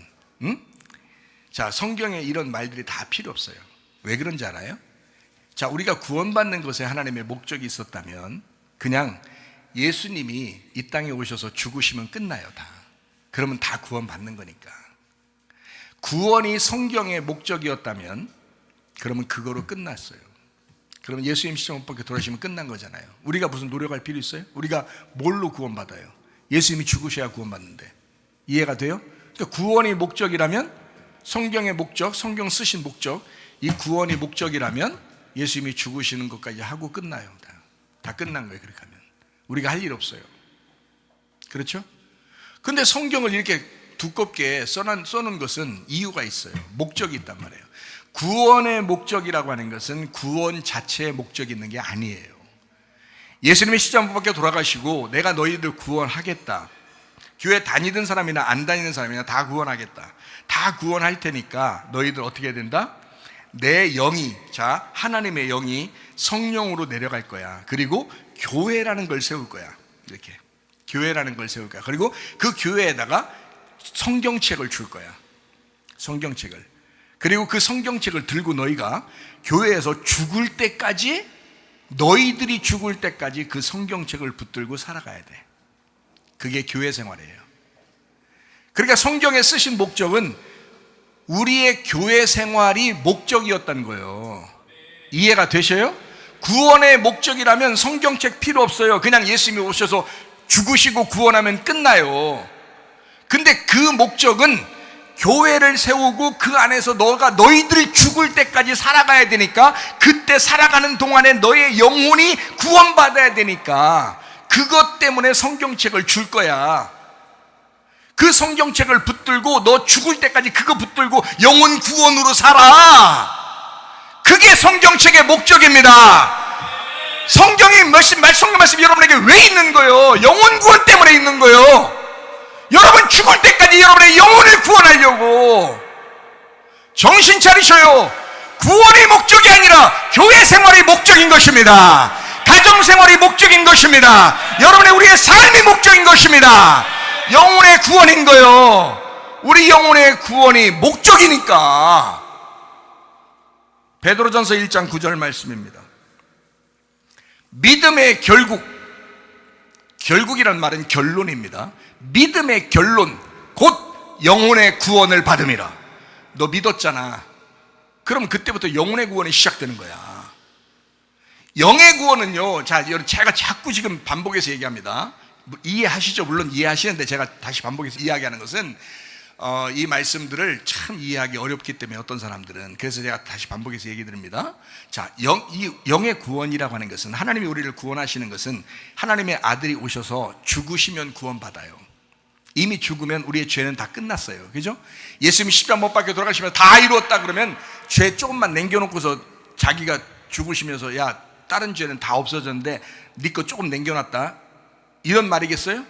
자, 성경에 이런 말들이 다 필요 없어요. 왜 그런지 알아요? 자, 우리가 구원받는 것에 하나님의 목적이 있었다면 그냥 예수님이 이 땅에 오셔서 죽으시면 끝나요. 다. 그러면 다 구원받는 거니까. 구원이 성경의 목적이었다면 그러면 그거로 끝났어요. 그러면 예수님 십자가 못 박혀 돌아가시면 끝난 거잖아요. 우리가 무슨 노력할 필요 있어요? 우리가 뭘로 구원받아요? 예수님이 죽으셔야 구원받는데. 이해가 돼요? 그러니까 구원이 목적이라면, 성경의 목적, 성경 쓰신 목적, 이 구원이 목적이라면 예수님이 죽으시는 것까지 하고 끝나요. 다 끝난 거예요. 그렇게 하면 우리가 할 일 없어요. 그렇죠? 근데 성경을 이렇게 두껍게 써놓은 것은 이유가 있어요. 목적이 있단 말이에요. 구원의 목적이라고 하는 것은 구원 자체의 목적이 있는 게 아니에요. 예수님이 십자가 밖에 돌아가시고 내가 너희들 구원하겠다, 교회 다니던 사람이나 안 다니는 사람이나 다 구원하겠다, 다 구원할 테니까 너희들 어떻게 해야 된다? 내 영이, 자, 하나님의 영이 성령으로 내려갈 거야. 그리고 교회라는 걸 세울 거야. 이렇게 교회라는 걸 세울 거야. 그리고 그 교회에다가 성경책을 줄 거야. 성경책을. 그리고 그 성경책을 들고 너희가 교회에서 죽을 때까지, 너희들이 죽을 때까지 그 성경책을 붙들고 살아가야 돼. 그게 교회 생활이에요. 그러니까 성경에 쓰신 목적은 우리의 교회 생활이 목적이었다는 거예요. 이해가 되셔요? 구원의 목적이라면 성경책 필요 없어요. 그냥 예수님이 오셔서 죽으시고 구원하면 끝나요. 근데 그 목적은 교회를 세우고 그 안에서 너희들이 죽을 때까지 살아가야 되니까, 그때 살아가는 동안에 너의 영혼이 구원받아야 되니까 그것 때문에 성경책을 줄 거야. 그 성경책을 붙들고 너 죽을 때까지 그거 붙들고 영혼 구원으로 살아. 그게 성경책의 목적입니다. 성경이 성경 말씀이 여러분에게 왜 있는 거예요? 영혼 구원 때문에 있는 거예요. 여러분 죽을 때까지 여러분의 영혼을 구원하려고. 정신 차리셔요. 구원이 목적이 아니라 교회 생활이 목적인 것입니다. 가정 생활이 목적인 것입니다. 여러분의 우리의 삶이 목적인 것입니다. 영혼의 구원인 거예요. 우리 영혼의 구원이 목적이니까. 베드로전서 1장 9절 말씀입니다. 믿음의 결국이란 말은 결론입니다. 믿음의 결론, 곧 영혼의 구원을 받음이라. 너 믿었잖아. 그럼 그때부터 영혼의 구원이 시작되는 거야. 영의 구원은요, 제가 자꾸 지금 반복해서 얘기합니다. 이해하시죠? 물론 이해하시는데 제가 다시 반복해서 이야기하는 것은 이 말씀들을 참 이해하기 어렵기 때문에 어떤 사람들은, 그래서 제가 다시 반복해서 얘기 드립니다. 자, 영의 구원이라고 하는 것은, 하나님이 우리를 구원하시는 것은 하나님의 아들이 오셔서 죽으시면 구원받아요. 이미 죽으면 우리의 죄는 다 끝났어요. 그죠? 예수님이 십자가 못 박혀 돌아가시면 다 이루었다 그러면 죄 조금만 남겨놓고서 자기가 죽으시면서 야, 다른 죄는 다 없어졌는데 네 거 조금 남겨놨다, 이런 말이겠어요?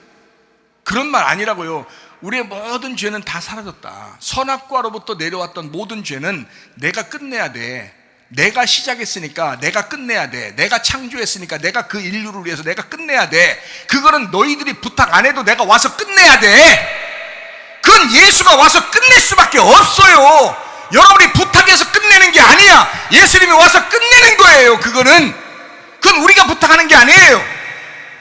그런 말 아니라고요. 우리의 모든 죄는 다 사라졌다. 선악과로부터 내려왔던 모든 죄는 내가 끝내야 돼. 내가 시작했으니까 내가 끝내야 돼. 내가 창조했으니까 내가 그 인류를 위해서 내가 끝내야 돼. 그거는 너희들이 부탁 안 해도 내가 와서 끝내야 돼. 그건 예수가 와서 끝낼 수밖에 없어요. 여러분이 부탁해서 끝내는 게 아니야. 예수님이 와서 끝내는 거예요. 그건 우리가 부탁하는 게 아니에요.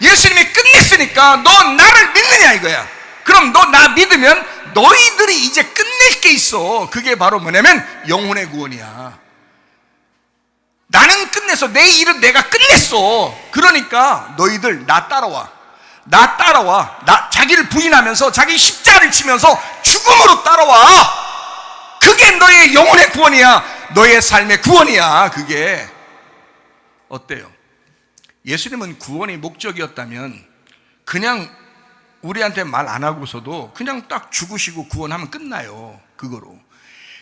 예수님이 끝냈으니까 너 나를 믿느냐 이거야. 그럼 너 나 믿으면 너희들이 이제 끝낼 게 있어. 그게 바로 뭐냐면 영혼의 구원이야. 나는 끝냈어. 내 일은 내가 끝냈어. 그러니까 너희들 나 따라와. 자기를 부인하면서 자기 십자가를 치면서 죽음으로 따라와. 그게 너의 영혼의 구원이야. 너의 삶의 구원이야. 그게 어때요? 예수님은 구원이 목적이었다면 그냥 우리한테 말 안 하고서도 그냥 딱 죽으시고 구원하면 끝나요. 그거로.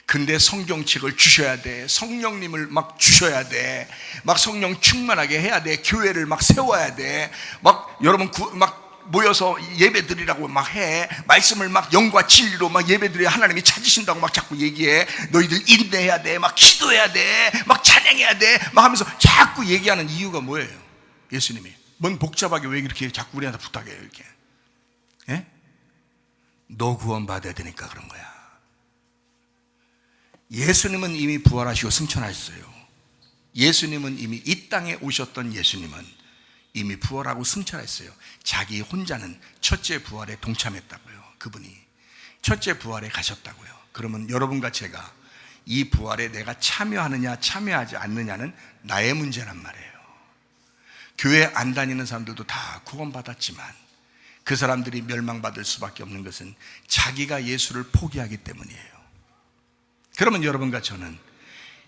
근데 성경책을 주셔야 돼. 성령님을 막 주셔야 돼. 막 성령 충만하게 해야 돼. 교회를 막 세워야 돼. 막 여러분 막 모여서 예배 드리라고 막 해. 말씀을 막 영과 진리로 막 예배 드려 하나님이 찾으신다고 막 자꾸 얘기해. 너희들 인내해야 돼. 막 기도해야 돼. 막 찬양해야 돼. 막 하면서 자꾸 얘기하는 이유가 뭐예요? 예수님이 뭔 복잡하게 왜 이렇게 자꾸 우리한테 부탁해요? 이렇게. 예? 너 구원 받아야 되니까 그런 거야. 예수님은 이미 부활하시고 승천하셨어요. 예수님은 이미 이 땅에 오셨던 예수님은 이미 부활하고 승천했어요. 자기 혼자는 첫째 부활에 동참했다고요. 그분이 첫째 부활에 가셨다고요. 그러면 여러분과 제가 이 부활에 내가 참여하느냐 참여하지 않느냐는 나의 문제란 말이에요. 교회 안 다니는 사람들도 다 구원받았지만 그 사람들이 멸망받을 수밖에 없는 것은 자기가 예수를 포기하기 때문이에요. 그러면 여러분과 저는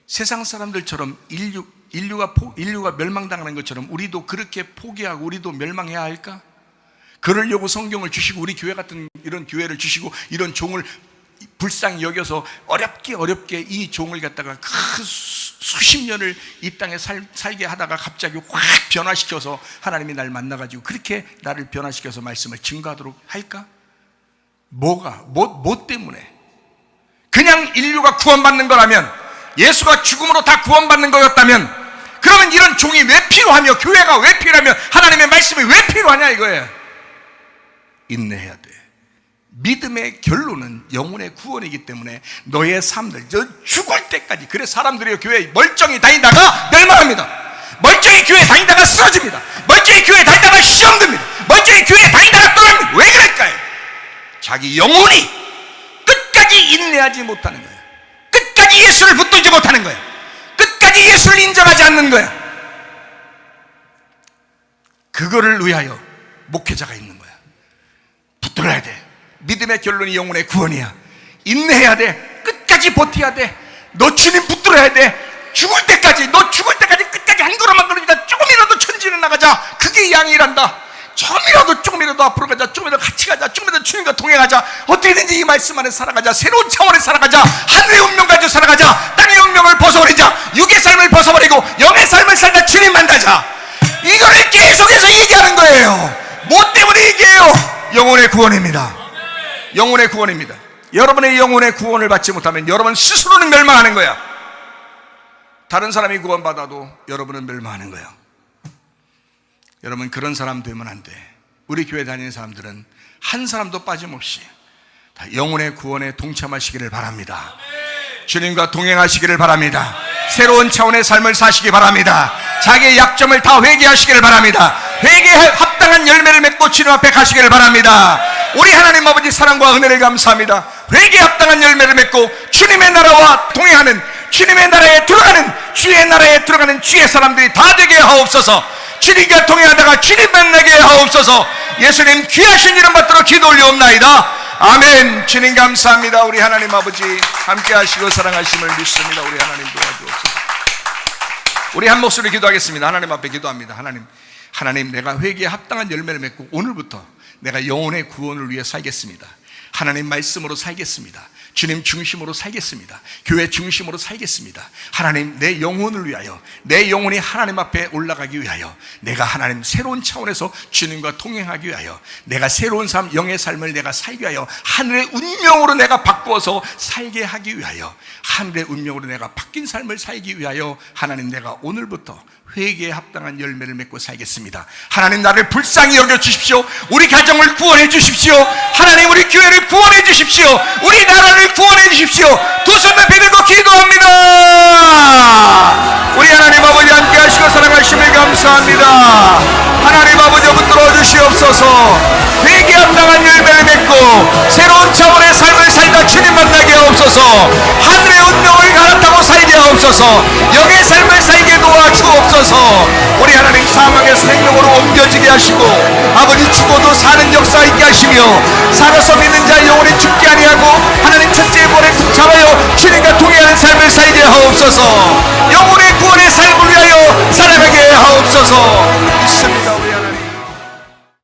세상 사람들처럼 인류가 멸망당하는 것처럼 우리도 그렇게 포기하고 우리도 멸망해야 할까? 그러려고 성경을 주시고 우리 교회 같은 이런 교회를 주시고 이런 종을 불쌍히 여겨서 어렵게 이 종을 갖다가 수십 년을 이 땅에 살게 하다가 갑자기 확 변화시켜서 하나님이 날 만나가지고 그렇게 나를 변화시켜서 말씀을 증거하도록 할까? 뭐 때문에? 그냥 인류가 구원받는 거라면, 예수가 죽음으로 다 구원받는 거였다면, 그러면 이런 종이 왜 필요하며 교회가 왜 필요하며 하나님의 말씀이 왜 필요하냐 이거예요. 인내해야 돼. 믿음의 결론은 영혼의 구원이기 때문에 너의 삶들 죽을 때까지. 그래 사람들이 교회 멀쩡히 다니다가 멸망합니다. 멀쩡히 교회 다니다가 쓰러집니다. 멀쩡히 교회 다니다가 시험 듭니다. 멀쩡히 교회 다니다가 떠납니다. 왜 그럴까요? 자기 영혼이 끝까지 인내하지 못하는 거예요. 끝까지 예수를 붙들지 못하는 거예요. 끝까지 예수를 인정하지 않는 거예요. 그거를 위하여 목회자가 있는 거야. 붙들어야 돼. 믿음의 결론이 영혼의 구원이야. 인내해야 돼. 끝까지 버텨야 돼. 너 주님 붙들어야 돼. 죽을 때까지, 너 죽을 때까지 끝까지 한 걸음만 걸으자. 조금이라도 천지는 나가자. 그게 양이란다. 조금이라도 앞으로 가자. 조금이라도 같이 가자. 조금이라도 주님과 동행하자. 어떻게든지 이 말씀 안에 살아가자. 새로운 차원에 살아가자. 하늘의 운명 가지고 살아가자. 땅의 운명을 벗어버리자. 육의 삶을 벗어버리고 영의 삶을 살다 주님 만나자. 이거를 계속해서 얘기하는 거예요. 뭐 때문에 얘기해요? 영혼의 구원입니다. 영혼의 구원입니다. 여러분의 영혼의 구원을 받지 못하면 여러분 스스로는 멸망하는 거야. 다른 사람이 구원받아도 여러분은 멸망하는 거야. 여러분 그런 사람 되면 안 돼. 우리 교회 다니는 사람들은 한 사람도 빠짐없이 다 영혼의 구원에 동참하시기를 바랍니다. 주님과 동행하시기를 바랍니다. 새로운 차원의 삶을 사시기 바랍니다. 자기의 약점을 다 회개하시기를 바랍니다. 회개에 합당한 열매를 맺고 주님 앞에 가시기를 바랍니다. 우리 하나님 아버지 사랑과 은혜를 감사합니다. 회개에 합당한 열매를 맺고 주님의 나라와 동행하는, 주님의 나라에 들어가는, 주의 나라에 들어가는 주의 사람들이 다 되게 하옵소서. 주님과 동행하다가 주님 만나게 하옵소서. 예수님 귀하신 이름 받들어 기도 올리옵나이다. 아멘. 주님 감사합니다. 우리 하나님 아버지 함께 하시고 사랑하심을 믿습니다. 우리 하나님 도와주옵소서. 우리 한 목소리 기도하겠습니다. 하나님 앞에 기도합니다. 하나님 내가 회개에 합당한 열매를 맺고 오늘부터 내가 영혼의 구원을 위해 살겠습니다. 하나님 말씀으로 살겠습니다. 주님 중심으로 살겠습니다. 교회 중심으로 살겠습니다. 하나님 내 영혼을 위하여, 내 영혼이 하나님 앞에 올라가기 위하여, 내가 하나님 새로운 차원에서 주님과 동행하기 위하여, 내가 새로운 삶, 영의 삶을 내가 살기 위하여, 하늘의 운명으로 내가 바꾸어서 살게 하기 위하여, 하늘의 운명으로 내가 바뀐 삶을 살기 위하여 하나님 내가 오늘부터 회개에 합당한 열매를 맺고 살겠습니다. 하나님 나를 불쌍히 여겨주십시오. 우리 가정을 구원해 주십시오. 하나님 우리 교회를 구원해 주십시오. 우리 나라를 구원해 주십시오. 두 손 높이 들고 기도합니다. 우리 하나님 아버지 함께 하시고 사랑하심을 감사합니다. 하나님 아버지 붙들어 주시옵소서. 회개에 합당한 열매를 맺고 새로운 차원의 삶을 살다 주님 만나게 하옵소서. 하늘의 운명을 갈아타고 살게 하옵소서. 영의 삶을 살게 도와주옵소서. 우리 하나님 사망에서 생명으로 옮겨지게 하시고 아버지 죽어도 사는 역사 있게 하시며 살아서 믿는 자 영혼이 죽게 아니하고 하나님 첫째 볼에 붙잡아요 주님과 동행하는 삶을 살게 하옵소서. 영혼의 구원의 삶을 위하여